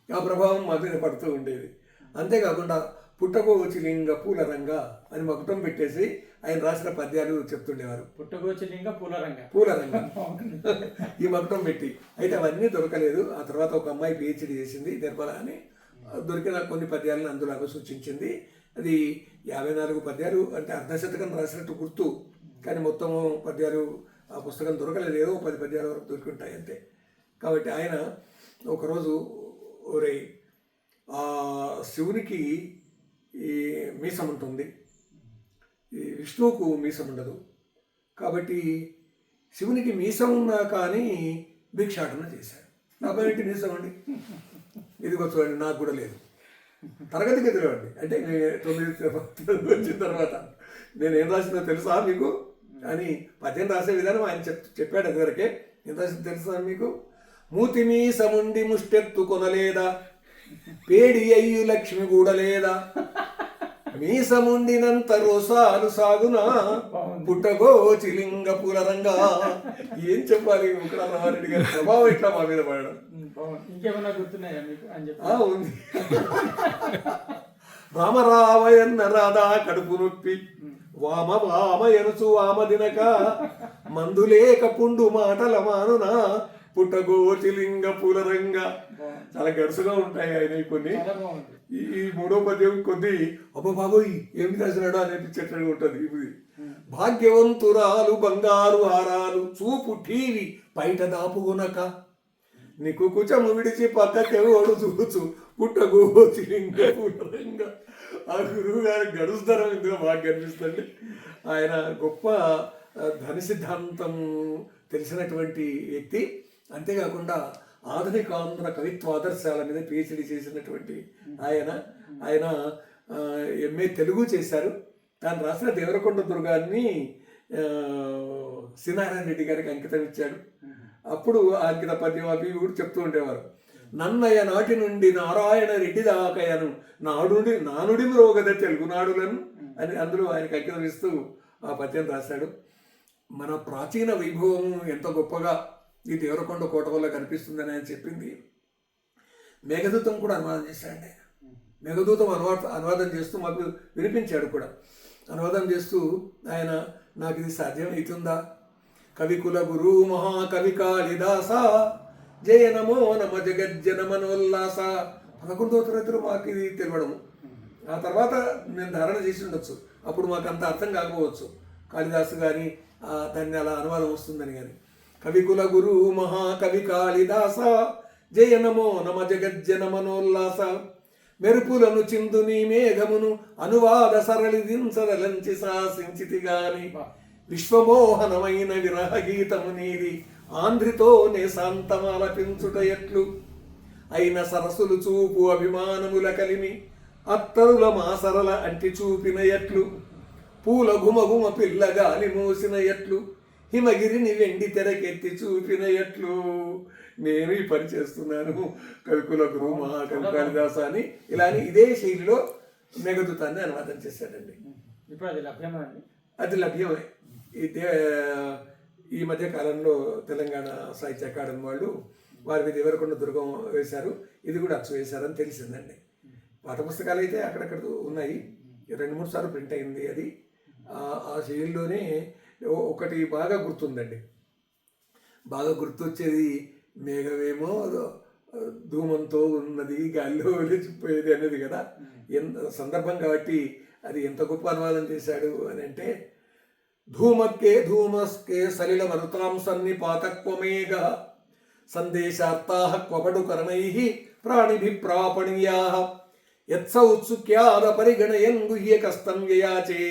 ఆ ప్రభావం మా మీద పడుతూ ఉండేది. అంతేకాకుండా పుట్టగోచిలింగ పూలరంగ అని మకుటం పెట్టేసి ఆయన రాసిన పద్యాలు చెప్తుండేవారు. పుట్టగోచిలింగ పూలరంగ ఈ మకుటం పెట్టి. అయితే అవన్నీ దొరకలేదు. ఆ తర్వాత ఒక అమ్మాయి పిహెచ్డి చేసింది నిర్మల అని, దొరికిన కొన్ని పద్యాలను అందులో సూచించింది. అది 54 పద్యాలు, అంటే అర్ధశతకం రాసినట్టు గుర్తు, కానీ మొత్తము పద్యాలు ఆ పుస్తకం దొరకలేదు. ఏదో 10 పద్యాల వరకు దొరికి ఉంటాయి అంతే. కాబట్టి ఆయన ఒకరోజు, ఒరే ఆ శివునికి ఈ మీసం ఉంటుంది, ఈ విష్ణువుకు మీసం ఉండదు, కాబట్టి శివునికి మీసం ఉన్నా కానీ భిక్షాటన చేశాడు. నా బయట మీసం అండి, ఇదిగో చూడండి, నాకు కూడా లేదు. తరగతి గదిలో అండి. అంటే 9 వచ్చిన తర్వాత నేను ఏం రాసిందో తెలుసా మీకు అని పద్యం రాసే విధానం ఆయన చెప్పాడు. అదివరకే ఏం రాసిందో తెలుసా మీకు? మూతి మీసముండి ముష్టెత్తు కొనలేదా, పేడి అయ్యు లక్ష్మి కూడలేదా, మీసముండినంత రోసాలు సాగునా, పుట్టగో చిలింగ పులరంగా. ఏం చెప్పాలి ముక్కరామారెడ్డి గారి ప్రభావం ఇట్లా మా మీద పడడం. ఇంకేమన్నా గుర్తున్నాయా మీకు అని చెప్పి? ఉంది. రామరామయన్న రాధా కడుపు నొప్పి, వామ వామయనుసు వామ దినక, మందులేక పుండు మాటల మానునా, పుట్టగోచిలింగ పూలరంగ. చాలా గడుసుగా ఉంటాయి ఆయన కొన్ని. ఈ మూడో పద్యం కొద్ది అబ్బో బాబోయ్ ఏమి రాసినాడు అనిపించేటట్టు ఉంటుంది. ఇది భాగ్యవంతురాలు బంగారు హారాలు చూపు టీవీ బయట దాపుగునక, నీకు కుచము విడిచి పక్కకెవడు చూచు, పుట్టగోచిలింగ పూలరంగ. ఆ గురువు గారి గడుస్తరం ఇందులో బాగా కనిపిస్తుంది. ఆయన గొప్ప ధని సిద్ధాంతం తెలిసినటువంటి వ్యక్తి. అంతేకాకుండా ఆధునిక ఆంధ్ర కవిత్వ ఆదర్శాల మీద పిహెచ్డి చేసినటువంటి ఆయన ఎంఏ తెలుగు చేశారు. తాను రాసిన దేవరకొండ దుర్గాన్ని శ్రీనారాయణ రెడ్డి గారికి అంకితం ఇచ్చాడు. అప్పుడు అంకిత పద్యం అవి కూడా చెప్తూ ఉండేవారు. నన్నయ నాటి నుండి నారాయణ రెడ్డి దాకయను, నానుడి మ్రోగద తెలుగునాడులను అని అందులో ఆయనకు అంకితం ఇస్తూ ఆ పద్యం రాశాడు. మన ప్రాచీన వైభవం ఎంత గొప్పగా ఈ దేవరకొండ కోట వల్ల కనిపిస్తుందని ఆయన చెప్పింది. మేఘదూతం కూడా అనువాదం చేశాడు ఆయన. మేఘదూతం అనువాదం చేస్తూ మాకు వినిపించాడు కూడా. అనువాదం చేస్తూ ఆయన నాకు ఇది సాధ్యం అవుతుందా, కవికుల గురు మహాకవి కాళిదాస జయ నమో నమ జగజ్జన మనోల్లాస. 11వ తరగతిలో మాకు ఇది తెలియడము. ఆ తర్వాత నేను ధారణ చేసి ఉండొచ్చు. అప్పుడు మాకు అంత అర్థం కాకపోవచ్చు కాళిదాసు కానీ దాన్ని అలా అనువాదం వస్తుందని. కానీ కవికుల గురు మహాకవి కాళిదాస జయ నమో నమ జగజ్జన మనోల్లాస, మెరుపులను చిందు నీ మేఘమును అనువాద సరళించదలంచి శాసించితి గాని, విశ్వమోహనమైన విరహ గీతము నీది ఆంధ్రితో నే శాంతమాలపించుట ఎట్లు, అయిన సరసులు చూపు అభిమానముల కలిమి అత్తరుల మాసరల అంటి చూపిన ఎట్లు, పూల గుమగుమ పిల్ల గాలి మోసిన ఎట్లు, హిమగిరిని వెండి తెరకెత్తి చూపిన ఎట్లు. నేను ఈ పని చేస్తున్నాను కవికుల గురు మహాకవి కాళిదాస అని ఇలా ఇదే శైలిలో మేఘదూతాన్ని అనువాదం చేశాడండి. ఇప్పుడు అది లభ్యమా అండి? అది లభ్యమే. ఈ మధ్య కాలంలో తెలంగాణ సాహిత్య అకాడమీ వాళ్ళు వారి మీద దేవరకొండ దుర్గం వేశారు. ఇది కూడా అచ్చు వేశారని తెలిసిందండి. పాఠ పుస్తకాలు అయితే అక్కడక్కడ ఉన్నాయి. 2-3 సార్లు ప్రింట్ అయింది అది. ఆ శైలిలోనే ఒకటి బాగా గుర్తుందండి. బాగా గుర్తొచ్చేది మేఘమేమో ధూమంతో ఉన్నది గాలిలో లేచిపోయేది అనేది కదా. ఎంత సందర్భం కాబట్టి అది ఎంత గొప్ప అనువాదం చేశాడు అని అంటే, ధూమస్కే సలిల మరుతాం సన్నిపాతక్వమేఘ సందేశార్తాః క్వపడు కరణైః ప్రాణిభిః ప్రాపణీయాః యత్స ఉత్సుక్యాద పరిగణయన్ గుహ్యకస్తం యయాచే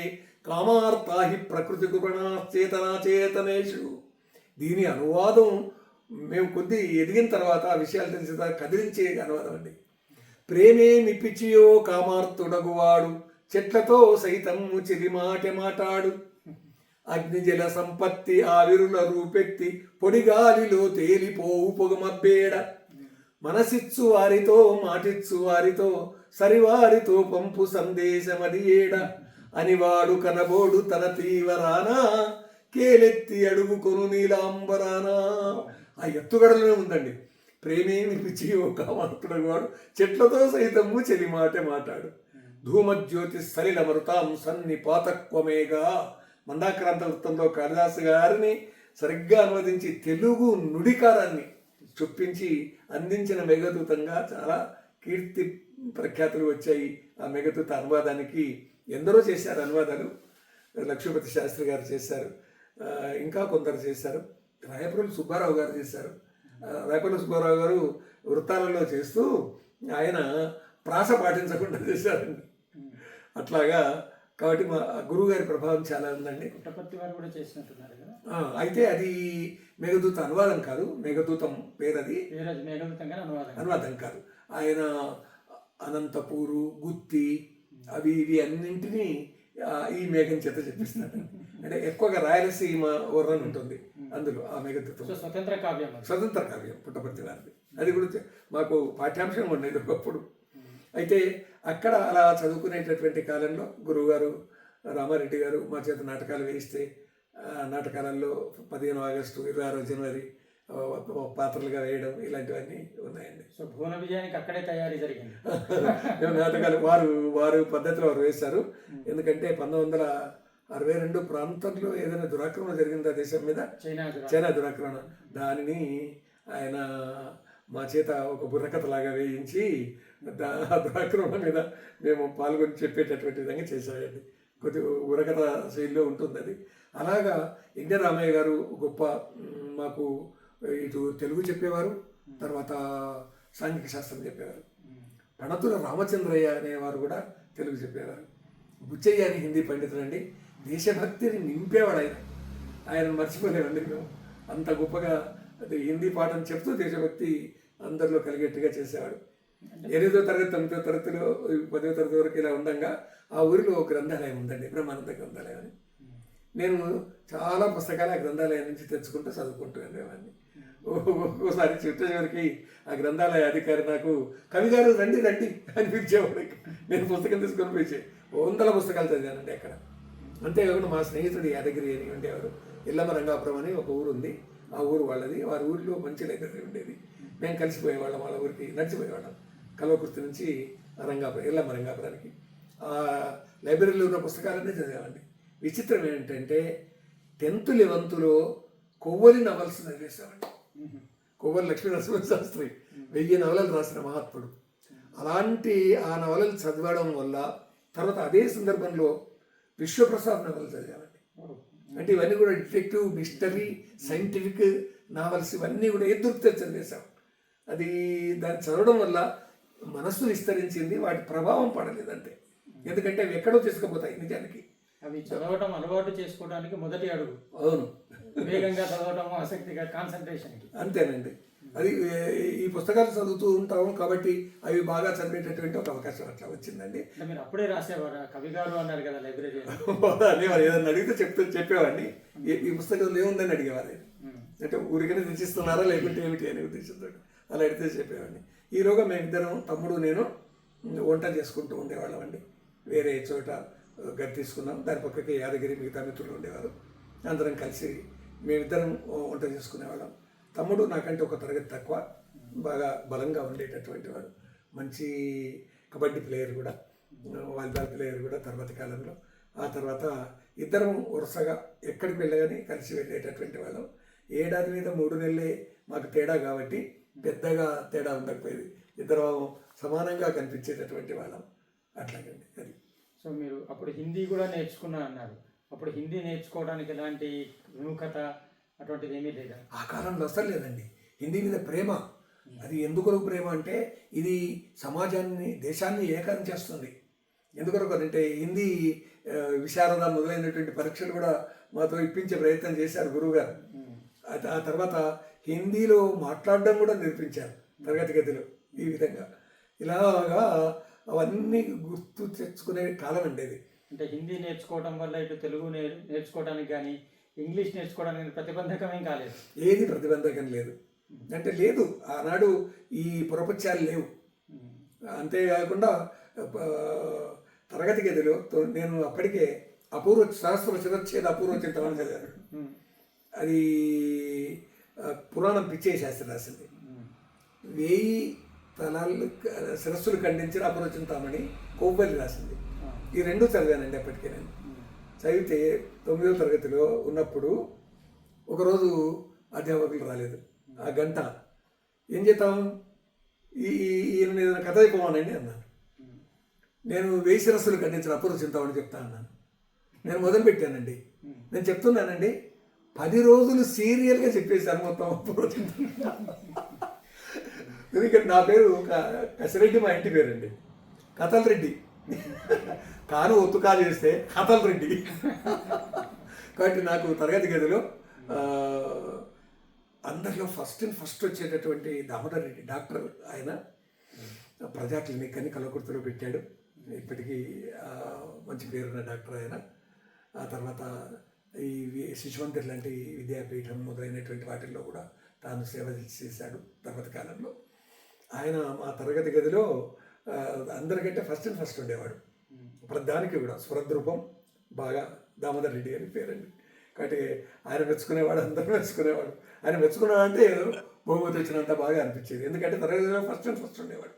కామార్తా హి ప్రకృతి గుణాశ్చేతనాచేతనేషు. దీని అనువాదం మేము కొద్ది ఎదిగిన తర్వాత ఆ విషయాలు తెలిసిన తర్వాత కదిలించే అనువాదం అండి. ప్రేమేమి పిచ్చియో కామార్తుడగువాడు చెట్లతో సైతం చిరిమాటె మాటాడు, అగ్నిజల సంపత్తి ఆవిరుల రూపెత్తి పొడిగాలిలో తేలిపోవు పొగమబ్బేడ, మనసిచ్చు వారితో మాటిచ్చు వారితో సరివారితో పంపు సందేశమది ఏడ, అనివాడు కనబోడు తన తీవరానా కేలెత్తి అడుగుకొను నీలాంబరానా. ఆ ఎత్తుగడలోనే ఉందండి. ప్రేమేమి పిచ్చి ఒక మాట్లాడు చెట్లతో సైతము చెలిమాటే మాట్లాడు, ధూమజ్యోతి సలిల మరుతాం సన్నిపాతక్వమేగా. మందాక్రాంత వృత్తంలో కాళిదాసు గారిని సరిగ్గా అనువదించి తెలుగు నుడికారాన్ని చొప్పించి అందించిన మేఘదూతంగా చాలా కీర్తి ప్రఖ్యాతులు వచ్చాయి. ఆ మేఘదూత అనువాదానికి ఎందరో చేశారు అనువాదాలు. లక్ష్మీపతి శాస్త్రి గారు చేశారు, ఇంకా కొందరు చేశారు. రాయపల్లి సుబ్బారావు గారు చేశారు. రాయపల్లి సుబ్బారావు గారు వృత్తాలలో చేస్తూ ఆయన ప్రాస పాటించకుండా చేశారండి. అట్లాగా కాబట్టి మా గురువు గారి ప్రభావం చాలా ఉందండి. పుట్టపర్తి వారు కూడా చేసినట్టున్నారు కదా. అయితే అది మేఘదూత అనువాదం కాదు, మేఘదూతం పేరు అది, మేఘదూతం అనువాదం కాదు. ఆయన అనంతపూరు, గుత్తి అవి ఇవి అన్నింటినీ ఈ మేఘం చేత చెప్పిస్తున్నాడు. అంటే ఎక్కువగా రాయలసీమ వర్ణన ఉంటుంది అందులో ఆ మేఘతో. సో స్వతంత్ర కావ్యం అది. స్వతంత్ర కావ్యం పుట్టపర్తి వారిది. అది కూడా మాకు పాఠ్యాంశం ఉండేది ఒకప్పుడు. అయితే అక్కడ అలా చదువుకునేటటువంటి కాలంలో గురువుగారు రామారెడ్డి గారు మా చేత నాటకాలు వేయిస్తే నాటకాలలో 15 ఆగస్టు 26 జనవరి పాత్రలుగా వేయడం ఇలాంటివన్నీ ఉన్నాయండి. సో భువన విజయానికి అక్కడే తయారీ జరిగింది. నాటకాలు వారు పద్ధతిలో వారు వేశారు. ఎందుకంటే 1962 ప్రాంతంలో ఏదైనా దురాక్రమణ జరిగిందా దేశం మీద, చైనా దురాక్రమణ, దానిని ఆయన మా చేత ఒక బుర్రకథలాగా వేయించి ఆ దురాక్రమణ మీద మేము పాల్గొని చెప్పేటటువంటి విధంగా చేశారండి. కొద్ది బుర్రకథ శైలిలో ఉంటుంది అది. అలాగా ఎన్టీ రామయ్య గారు గొప్ప మాకు ఇటు తెలుగు చెప్పేవారు, తర్వాత సాంఘిక శాస్త్రం చెప్పేవారు. పణతుల రామచంద్రయ్య అనేవారు కూడా తెలుగు చెప్పేవారు. బుచ్చయ్య అని హిందీ పండితుడు అండి. దేశభక్తిని నింపేవాడు ఆయన మర్చిపోలేమండి మేము. అంత గొప్పగా హిందీ పాఠం చెప్తూ దేశభక్తి అందరిలో కలిగేట్టుగా చేసేవాడు. 8వ తరగతి 9వ తరగతిలో 10వ తరగతి వరకు ఇలా ఉండగా ఆ ఊరిలో ఒక గ్రంథాలయం ఉందండి, బ్రహ్మానంద గ్రంథాలయం అని. నేను చాలా పుస్తకాలు ఆ గ్రంథాలయం నుంచి తెచ్చుకుంటూ చదువుకుంటూ వెళ్ళేవాడిని. ఒక్కోసారి చివరికి ఆ గ్రంథాలయ అధికారి నాకు కవి గారు రండి రండి అని పిలిచేవాడు. నేను పుస్తకం తీసుకొని పోయి 100 పుస్తకాలు చదివానండి అక్కడ. అంతేకాకుండా మా స్నేహితుడు యాదగిరి అని ఉండేవారు. ఇల్లమ్మ రంగాపురం అని ఒక ఊరు ఉంది, ఆ ఊరు వాళ్ళది. వారి ఊరిలో మంచి లైబ్రరీ ఉండేది. మేము కలిసిపోయేవాళ్ళం, వాళ్ళ ఊరికి నడిచిపోయేవాళ్ళం. కల్వకుర్తి నుంచి రంగాపురం, ఇల్లమ్మ రంగాపురానికి. ఆ లైబ్రరీలో ఉన్న పుస్తకాలన్నీ చదివామండి. విచిత్రం ఏంటంటే 10th 11thలో కొవ్వలి నవల్స్ చదివేశామండి. కొవ్వలి లక్ష్మీనరసింహ శాస్త్రి 1000 నవలలు రాసిన మహాత్ముడు. అలాంటి ఆ నవలలు చదవడం వల్ల తర్వాత అదే సందర్భంలో విశ్వప్రసాద్ నవలలు చదివామండి. అంటే ఇవన్నీ కూడా డిటెక్టివ్, మిస్టరీ, సైంటిఫిక్ నావల్స్ ఇవన్నీ కూడా ఏది దొరికితే చదివేశాం. అది దాన్ని చదవడం వల్ల మనస్సు విస్తరించింది, వాటి ప్రభావం పడలేదంటే. ఎందుకంటే అవి ఎక్కడో తీసుకుపోతాయి నిజానికి. అవి చదవటం అలవాటు చేసుకోవడానికి మొదటి అడుగు. అవును, వేగంగా చదవటం, ఆసక్తిగా, కాన్సన్ట్రేషన్కి. అంతేనండి. అది ఈ పుస్తకాలు చదువుతూ ఉంటాము కాబట్టి అవి బాగా చదివేటటువంటి ఒక అవకాశం అట్లా వచ్చిందండి. మీరు అప్పుడే రాసేవారా? కవి గారు అన్నారు కదా లైబ్రరీ అనేవారు. ఏదన్నా అడిగితే చెప్పేవాడిని. ఈ పుస్తకంలో ఏముందని అడిగేవారు. అంటే ఊరికనే తెచ్చిస్తున్నారా లేకుంటే ఏమిటి అనే ఉద్దేశంతో అలా అడిగితే చెప్పేవాడిని. ఈలోగా మేమిద్దరం, తమ్ముడు నేను వంట చేసుకుంటూ ఉండేవాళ్ళం అండి. వేరే చోట గది తీసుకున్నాం, దాని పక్కకి యాదగిరి మిగతా మిత్రులు ఉండేవారు. అందరం కలిసి మేమిద్దరం వంట చేసుకునేవాళ్ళం. తమ్ముడు నాకంటే ఒక తరగతి తక్కువ, బాగా బలంగా ఉండేటటువంటి వాడు. మంచి కబడ్డీ ప్లేయర్ కూడా, వాలీబాల్ ప్లేయర్ కూడా తర్వాతి కాలంలో. ఆ తర్వాత ఇద్దరం వరుసగా ఎక్కడికి వెళ్ళగానే కలిసి వెళ్ళేటటువంటి వాళ్ళం. ఏడాది మీద 3 నెలలే మాకు తేడా కాబట్టి పెద్దగా తేడా ఉండకపోయేది. ఇద్దరం సమానంగా కనిపించేటటువంటి వాళ్ళం. అట్లాగండి అది. సో మీరు అప్పుడు హిందీ కూడా నేర్చుకున్నా అన్నారు. అప్పుడు హిందీ నేర్చుకోవడానికి ఎలాంటి విముఖత అటువంటిది ఏమీ లేదా? ఆ కాలంలో అసలు లేదండి. హిందీ మీద ప్రేమ. అది ఎందుకొరకు ప్రేమ అంటే ఇది సమాజాన్ని, దేశాన్ని ఏకం చేస్తుంది. ఎందుకొరకు అంటే హిందీ విశారద మొదలైనటువంటి పరీక్షలు కూడా మాతో ఇప్పించే ప్రయత్నం చేశారు గురువుగారు. ఆ తర్వాత హిందీలో మాట్లాడడం కూడా నేర్పించారు తరగతి గదిలో. ఈ విధంగా ఇలాగా అవన్నీ గుర్తు తెచ్చుకునే కాలం ఉండేది. అంటే హిందీ నేర్చుకోవడం వల్ల ఇటు తెలుగు నేర్చుకోవడానికి కానీ ఇంగ్లీష్ నేర్చుకోవడానికి ప్రతిబంధకం ఏం కాలేదు? ఏది ప్రతిబంధకం లేదు. అంటే లేదు, ఆనాడు ఈ పురపత్యాలు లేవు. అంతేకాకుండా తరగతి గదిలో నేను అప్పటికే అపూర్వ శాస్త్ర శిరచ్ఛేద అపూర్వ చింతమని చదివాను. అది పురాణం పిచ్చయ్య శాస్త్రి రాసింది. 1000 తలాలు శిరస్సులు ఖండించిన అపూర్వ చింతామణి కొవ్వలి రాసింది. ఈ 2 చదివానండి అప్పటికే. నేను చదివితే 9వ తరగతిలో ఉన్నప్పుడు ఒకరోజు అధ్యాపకులు రాలేదు. ఆ గంట ఏం చేద్దాం, ఈయన ఏదైనా కథ అయిపోవానండి అన్నాను. నేను 1000 శిరస్సులు ఖండించిన అపూర్వ చింతామణి చెప్తా అన్నాను. నేను మొదలుపెట్టానండి. నేను చెప్తున్నానండి, 10 రోజులు సీరియల్గా చెప్పేశాను మొత్తం అపూర్వ చింతామణి. ఎందుకంటే నా పేరు కసిరెడ్డి, మా ఇంటి పేరండి కథల్ రెడ్డి. కాను ఒత్తుకా చేస్తే కథల్ రెడ్డి. కాబట్టి నాకు తరగతి గదిలో అందరిలో ఫస్ట్ వచ్చేటటువంటి దామోదర్ రెడ్డి డాక్టర్ ఆయన. ప్రజా క్లినిక్ అని కలకుర్తిలో పెట్టాడు. ఇప్పటికీ మంచి పేరున్న డాక్టర్ ఆయన. ఆ తర్వాత ఈ శిశుమందిర్ లాంటి విద్యాపీఠం మొదలైనటువంటి వాటిల్లో కూడా తాను సేవ చేశాడు తర్వాత కాలంలో. ఆయన మా తరగతి గదిలో అందరికంటే ఫస్ట్ ఉండేవాడు. దానికి కూడా స్వరద్రూపం బాగా దామోదర్ రెడ్డి అని పేరండి. కాబట్టి ఆయన మెచ్చుకునేవాడు, అందరూ మెచ్చుకునేవాడు. ఆయన మెచ్చుకున్నాడు అంటే ఏదో బహుమతి వచ్చినంత బాగా అనిపించేది. ఎందుకంటే తరగతిలో ఫస్ట్ ఉండేవాడు.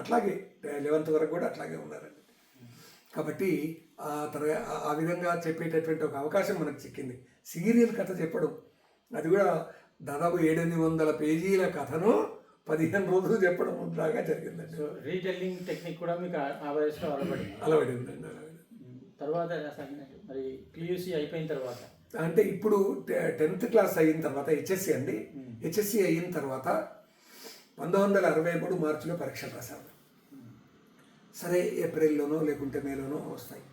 అట్లాగే 11th వరకు కూడా అట్లాగే ఉన్నారండి. కాబట్టి ఆ విధంగా చెప్పేటటువంటి ఒక అవకాశం మనకు చిక్కింది. సీరియల్ కథ చెప్పడం, అది కూడా దాదాపు 700 పేజీల కథను 15 రోజులు చెప్పడం లాగా జరిగిందండి. రీటెల్లింగ్ టెక్నిక్ కూడా మీకు ఆ వయసులో అలవడిందండి. తర్వాత మరి పియూసీ అయిపోయిన తర్వాత అంటే ఇప్పుడు 10th క్లాస్ అయిన తర్వాత హెచ్ఎస్సి అండి. హెచ్ఎస్సి అయిన తర్వాత 1963 మార్చిలో పరీక్షలు రాశాను. సరే ఏప్రిల్లోనో లేకుంటే మేలోనో వస్తాయి.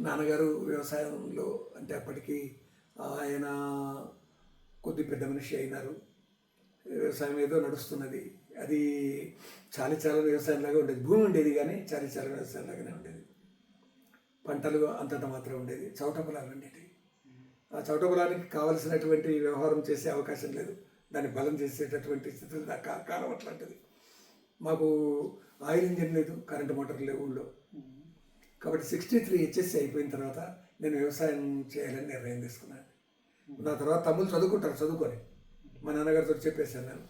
నాన్నగారు వ్యవసాయంలో, అంటే అప్పటికి ఆయన కొద్ది పెద్ద మనిషి అయినారు. వ్యవసాయం ఏదో నడుస్తున్నది. అది చాలీచాలని వ్యవసాయంలాగా ఉండేది. భూమి ఉండేది కానీ చాలీచాలని వ్యవసాయంలాగానే ఉండేది. పంటలు అంతంత మాత్రం ఉండేది. చౌట పొలాలు ఉండేవి. ఆ చౌట పొలానికి కావలసినటువంటి వ్యవహారం చేసే అవకాశం లేదు. దాన్ని బలం చేసేటటువంటి స్థితి కాలం అట్లాంటిది. మాకు ఆయిల్ ఇంజిన్ లేదు, కరెంటు మోటార్ లేవు ఊళ్ళో. కాబట్టి 63 హెచ్ఎస్సి అయిపోయిన తర్వాత నేను వ్యవసాయం చేయాలని నిర్ణయం తీసుకున్నాను. నా తర్వాత తమ్ముళ్ళు చదువుకొని మా నాన్నగారితో చెప్పేశాను,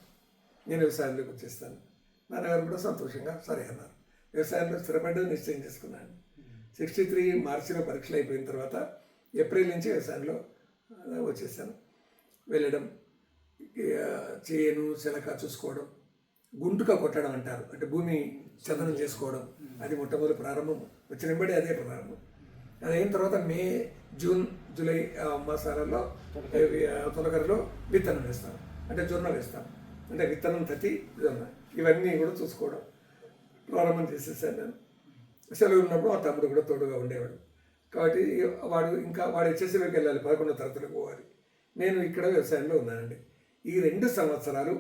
నేను వ్యవసాయంలోకి వచ్చేస్తాను. నాన్నగారు కూడా సంతోషంగా సరే అన్నారు. వ్యవసాయంలో స్థిరపడ్డది నిశ్చయం చేసుకున్నాను. 63 మార్చిలో పరీక్షలు అయిపోయిన తర్వాత ఏప్రిల్ నుంచి వ్యవసాయంలో వచ్చేసాను. వెళ్ళడం, చేను చిలక చూసుకోవడం, గుంటుక కొట్టడం అంటారు, అంటే భూమి చదనం చేసుకోవడం. అది మొట్టమొదటి ప్రారంభం. వచ్చినబడి అదే ప్రారంభం. అది అయిన తర్వాత మే, జూన్, జూలై మాసాలలో తొలకరలో విత్తనం వేస్తాం, అంటే జొన్న వేస్తాం. అంటే విత్తనం తట్టి జొన్న, ఇవన్నీ కూడా చూసుకోవడం ప్రారంభం చేసేసాను నేను. సెలవు ఉన్నప్పుడు ఆ తమ్ముడు కూడా తోడుగా ఉండేవాడు. కాబట్టి వాడు హెచ్ఎస్సీలోకి వెళ్ళాలి, 11వ తరగతిలోకి పోవాలి. నేను ఇక్కడ వ్యవసాయంలో ఉన్నానండి. ఈ 2 సంవత్సరాలు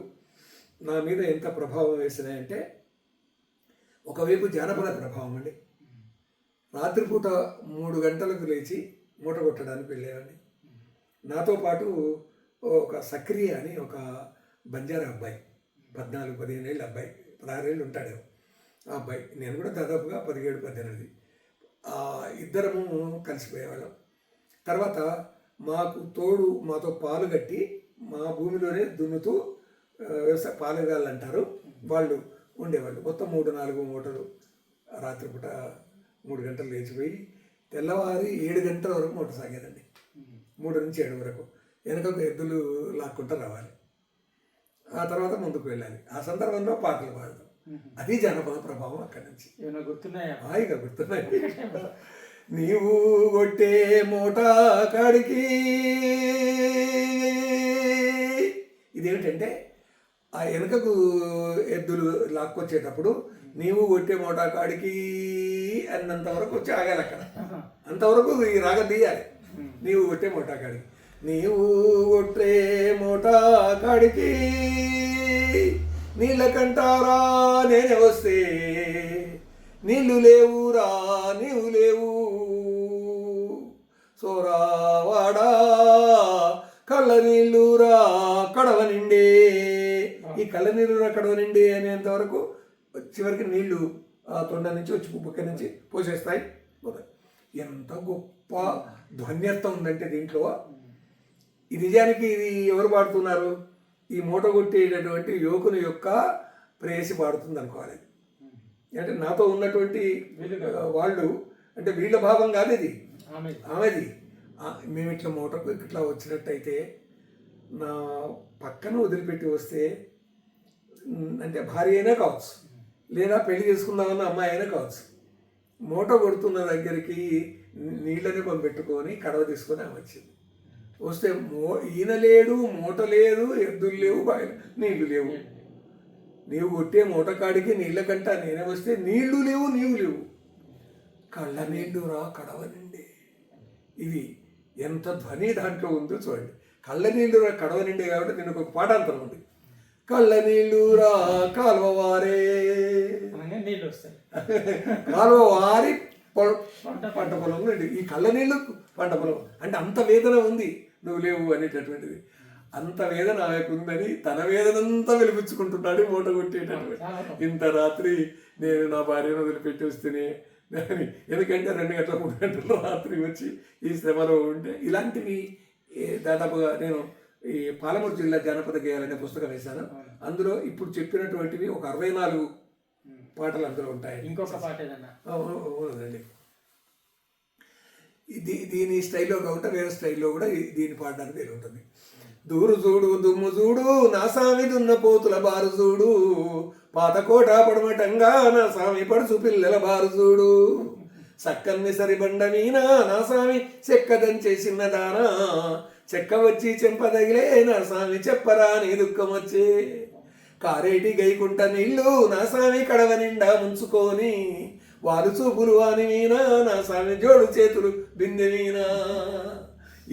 నా మీద ఎంత ప్రభావం వేసినాయంటే, ఒకవైపు జానపద ప్రభావం అండి. రాత్రిపూట 3 గంటలకు లేచి మూట కొట్టడానికి వెళ్ళేవాడిని. నాతో పాటు ఒక సక్రియ అని ఒక బంజారా అబ్బాయి, 14-15 ఏళ్ళ అబ్బాయి, 16 ఏళ్ళు ఉంటాడేమో ఆ అబ్బాయి. నేను కూడా దాదాపుగా 17-18. ఇద్దరము కలిసిపోయేవాళ్ళం. తర్వాత మాతో పాలు కట్టి మా భూమిలోనే దున్నుతూ వ్యవసాయ పాలుగాళ్ళు అంటారు, వాళ్ళు ఉండేవాళ్ళు. మొత్తం 3-4 మూటలు రాత్రిపూట 3 గంటలు లేచిపోయి తెల్లవారి 7 గంటల వరకు మూట సాగేదండి. 3 నుంచి 7 వరకు వెనకకు ఎద్దులు లాక్కుంటూ రావాలి. ఆ తర్వాత ముందుకు వెళ్ళాలి. ఆ సందర్భంలో పాటలు పాడదాం. అది జానపద ప్రభావం. అక్కడి నుంచి హాయిగా గుర్తున్నాయి. నీవు కొట్టే మూట కాడికి, ఇదేమిటంటే ఆ వెనకకు ఎద్దులు లాక్కొచ్చేటప్పుడు నీవు కొట్టే మూట కాడికి అన్నంత వరకు వచ్చి ఆగాలి. అక్కడ అంతవరకు ఈ రాగం తీయాలి. నీవు కొట్టే మూట కాడికి, నీవు కొట్టే మూట కాడికి నీళ్ళకంటారా నేనే వస్తే, నీళ్ళు లేవురా నీవు లేవు, సోరావాడా కళ్ళ నీళ్ళురా కడవ నిండే. ఈ కళ్ళ నీళ్ళురా కడవ నిండే అనేంత వరకు చివరికి నీళ్లు తొండ నుంచి వచ్చి బుక్క నుంచి పోసేస్తాయి. ఎంత గొప్ప ధ్వన్యత్వం ఉందంటే దీంట్లో. ఈ నిజానికి ఇది ఎవరు పాడుతున్నారు? ఈ మూట కొట్టేటటువంటి యువకుని యొక్క ప్రేయసి పాడుతుంది అనుకోవాలి. అంటే నాతో ఉన్నటువంటి వాళ్ళు, అంటే వీళ్ళ భావం కాదు ఇది, ఆమెది. మేము ఇట్లా మూటకు ఇట్లా వచ్చినట్టయితే నా పక్కన వదిలిపెట్టి వస్తే, అంటే భార్య అయినా కావచ్చు, లేదా పెళ్లి చేసుకుందామన్న అమ్మాయి అయినా కావచ్చు, మూట కొడుతున్న దగ్గరికి నీళ్ళని పెట్టుకొని కడవ తీసుకొని ఆమె వచ్చింది. వస్తే ఈయన లేడు, మూట లేదు, ఎద్దులు లేవు, నీళ్లు లేవు. నీవు కొట్టే మూట కాడికి నీళ్ళ కంట నేనే వస్తే నీళ్లు లేవు, నీవు లేవు, కళ్ళ నీళ్లు రా కడవ నిండే. ఇది ఎంత ధ్వని దాంట్లో ఉందో చూడండి. కళ్ళ నీళ్లు రా కడవ నిండే కాబట్టి నేను ఒక పాఠాంతరం ఉంది. కళ్ళ నీళ్ళు రా కాలువ వారే, అనగా నీళ్ళు వస్తాయి. కాలువ వారి పంట పొలం నుండి ఈ కళ్ళ నీళ్ళు పంట పొలం అంటే అంత వేదన ఉంది, నువ్వు లేవు అనేటటువంటిది. అంత వేదన ఆమెకు ఉందని తన వేదనంతా వెలిపించుకుంటున్నాడు మూట కొట్టేటటువంటి. ఇంత రాత్రి నేను నా భార్యను వదిలిపెట్టి వస్తేనే ఎందుకంటే 2 గంటల 3 గంటల రాత్రి వచ్చి ఈ శ్రమలో ఉంటే ఇలాంటివి దాదాపుగా నేను ఈ పాలమూరు జిల్లా జానపద గేయాలనే పుస్తకం వేశాను. అందులో ఇప్పుడు చెప్పినటువంటివి ఒక 64 పాటలు అందులో ఉంటాయి. ఇంకొక పాట ఏదన్నా అవునండి. దీని స్టైల్లో కాకుండా వేరే స్టైల్లో కూడా దీన్ని పాడడానికి వేరు ఉంటుంది. దూరు చూడు దుమ్ము చూడు నా సామి దున్న పోతుల బారు చూడు, పాతకోట పడమటంగా నా సామి పడుచు పిల్లల బారు చూడు, సక్కన్ని సరిబండ మీనా నా సామి చెక్కదంచేసిన దానా, చెక్క వచ్చి చెంపదగిలే నా సామి చెప్పరా నీ దుఃఖం వచ్చే, కారేటి గైకుంట నీళ్ళు నా సామి కడవ నిండా ముంచుకొని, వారు చూపులు వాని మీనా నా సామి జోడు చేతులు బిందె మీనా.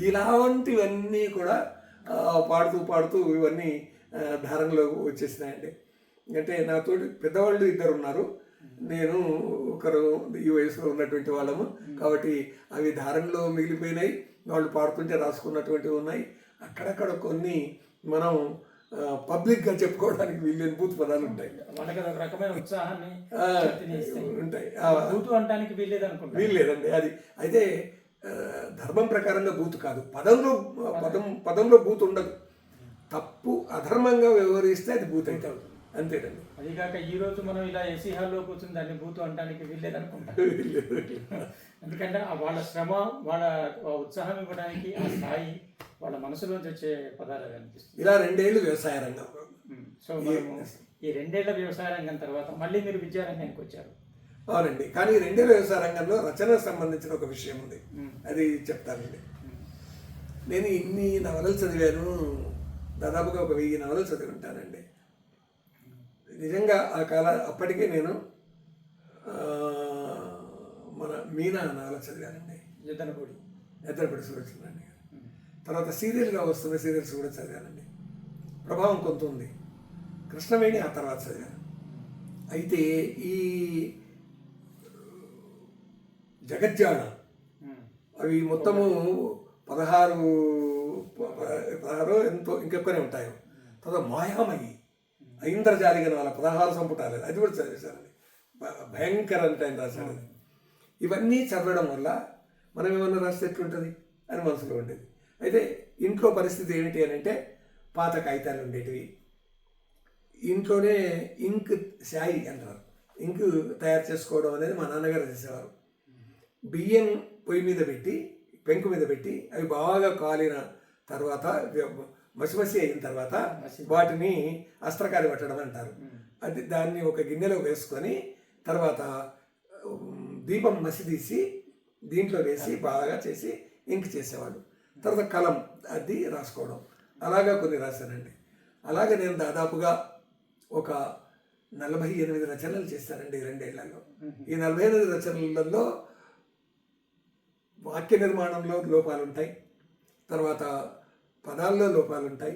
ఇలాంటివన్నీ కూడా పాడుతూ పాడుతూ ఇవన్నీ ధారణలో వచ్చేసినాయండి. అంటే నాతో పెద్దవాళ్ళు 2 ఉన్నారు, నేను ఒకరు ఈ వయసులో ఉన్నటువంటి వాళ్ళము కాబట్టి అవి ధారణలో మిగిలిపోయినాయి. వాళ్ళు పాడుతుంటే రాసుకున్నటువంటివి ఉన్నాయి. అక్కడక్కడ కొన్ని మనం పబ్లిక్గా చెప్పుకోవడానికి వీళ్ళని బూతు పదాలు ఉంటాయి, వాళ్ళకి ఒక రకమైన ఉత్సాహాన్ని ఉంటాయి. బూతు అనడానికి వీల్లేదండి. అది అయితే ధర్మం ప్రకారంగా బూతు కాదు, పదంలో బూతు ఉండదు. తప్పు అధర్మంగా వ్యవహరిస్తే అది బూత్ అయితే అంతేనండి. అదిగాక ఈ రోజు మనం ఇలా ఏసీ హాల్లో కూర్చుని దాన్ని బూతు అనడానికి వీల్లేదనుకుంటాం. ఎందుకంటే వాళ్ళ శ్రమ, వాళ్ళ ఉత్సాహం ఇవ్వడానికి ఆ స్థాయి వాళ్ళ మనసులోంచి వచ్చే పదాలు అనిపిస్తుంది. ఇలా 2 ఏళ్ళు వ్యవసాయ రంగం. సో మనము ఈ 2 ఏళ్ల వ్యవసాయ రంగం తర్వాత మళ్ళీ మీరు విద్యారంగానికి వచ్చారు. అవునండి. కానీ 2 ఏళ్ళ వ్యవసాయ రంగంలో రచనకు సంబంధించిన ఒక విషయం ఉంది, అది చెప్తానండి. నేను ఇన్ని నవలలు చదివాను, దాదాపుగా ఒక 1000 నవలలు చదివి ఉంటానండి. నిజంగా అప్పటికే నేను మన మీనా నవల చదివానండి, ఎద్దనపూడి సులోచన గారు. తర్వాత సీరియల్గా వస్తున్న సీరియల్స్ కూడా చదివానండి. ప్రభావం కొంత ఉంది. కృష్ణవేణి ఆ తర్వాత చదివాను. అయితే ఈ జగజ్జాడ అవి మొత్తము 16 ఎంతో ఇంకెక్కనే ఉంటాయి. తర్వాత మాయామయి, ఐంద్రజాలిక నవల 16 సంపుటాలు, అది కూడా చదివేశానండి. భయంకర అంటే ఆయన రాశాడు. ఇవన్నీ చదవడం వల్ల మనం ఏమన్నా రాస్తే ఎట్లుంటుంది అని మనసులో ఉండేది. అయితే ఇంట్లో పరిస్థితి ఏమిటి అని అంటే పాత కాగితాలు ఉండేటివి. ఇంట్లోనే ఇంక్ శాయి అంటారు, ఇంక్ తయారు చేసుకోవడం అనేది మా నాన్నగారు చేసేవారు. బియ్యం పొయ్యి మీద పెట్టి, పెంకు మీద పెట్టి, అవి బాగా కాలిన తర్వాత మసిమసి అయిన తర్వాత వాటిని అస్త్రకారి పట్టడం అంటారు. అది దాన్ని ఒక గిన్నెలో వేసుకొని తర్వాత దీపం మసి తీసి దీంట్లో వేసి బాగా చేసి ఇంక్ చేసేవాడు. తర్వాత కలం అది రాసుకోవడం, అలాగా కొన్ని రాశానండి. అలాగే నేను దాదాపుగా ఒక 48 రచనలు చేశానండి 2 ఏళ్లలో. ఈ 48 రచనలలో వాక్య నిర్మాణంలో లోపాలు ఉంటాయి, తర్వాత పదాల్లో లోపాలు ఉంటాయి,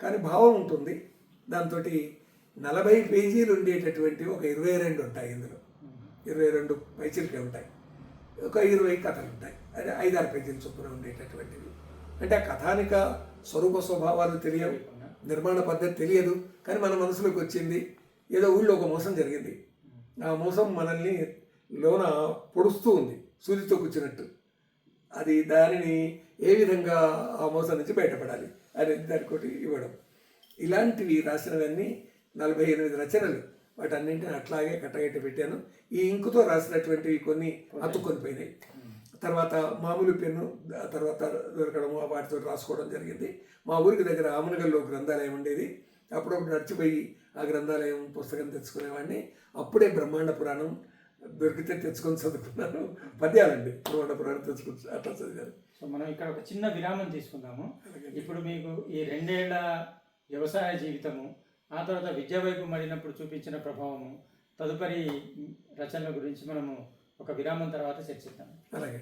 కానీ భావం ఉంటుంది. దాంతో 40 పేజీలు ఉండేటటువంటి ఒక 22 ఉంటాయి. ఇందులో 22 పైచిలకే ఉంటాయి. ఒక 20 కథలు ఉంటాయి. అదే 5-6 పేజీలు చొప్పున ఉండేటటువంటివి. అంటే ఆ కథానిక స్వరూప స్వభావాలు తెలియవు, నిర్మాణ పద్ధతి తెలియదు, కానీ మన మనసులోకి వచ్చింది. ఏదో ఊళ్ళో ఒక మోసం జరిగింది, ఆ మోసం మనల్ని లోన పొడుస్తూ ఉంది సూదితో కూర్చున్నట్టు. అది దానిని ఏ విధంగా ఆ మోసం నుంచి బయటపడాలి అనేది దానికోటి ఇవ్వడం. ఇలాంటివి రాసినవన్నీ 48 రచనలు. వాటన్నింటిని అట్లాగే కట్టగట్టి పెట్టాను. ఈ ఇంకుతో రాసినటువంటివి కొన్ని అతుక్కొని పోయినాయి. తర్వాత మామూలు పెన్ను తర్వాత దొరకడం, వాటితో రాసుకోవడం జరిగింది. మా ఊరికి దగ్గర ఆమనగల్లో గ్రంథాలయం ఉండేది. అప్పుడప్పుడు నడిచిపోయి ఆ గ్రంథాలయం పుస్తకం తెచ్చుకునేవాడిని. అప్పుడే బ్రహ్మాండ పురాణం దొరికితే తెచ్చుకొని చదువుకున్నాను. పద్యాలండి, బ్రహ్మాండ పురాణం తెచ్చుకొని అట్లా చదివాను. సో మనం ఇక్కడ ఒక చిన్న విరామం తీసుకుందాము. ఇప్పుడు మీకు ఈ 2 ఏళ్ల వ్యవసాయ జీవితము, ఆ తర్వాత విద్య వైపు మళ్ళినప్పుడు చూపించిన ప్రభావము, తదుపరి రచనల గురించి మనము ఒక విరామం తర్వాత చర్చిద్దాం. అలాగే.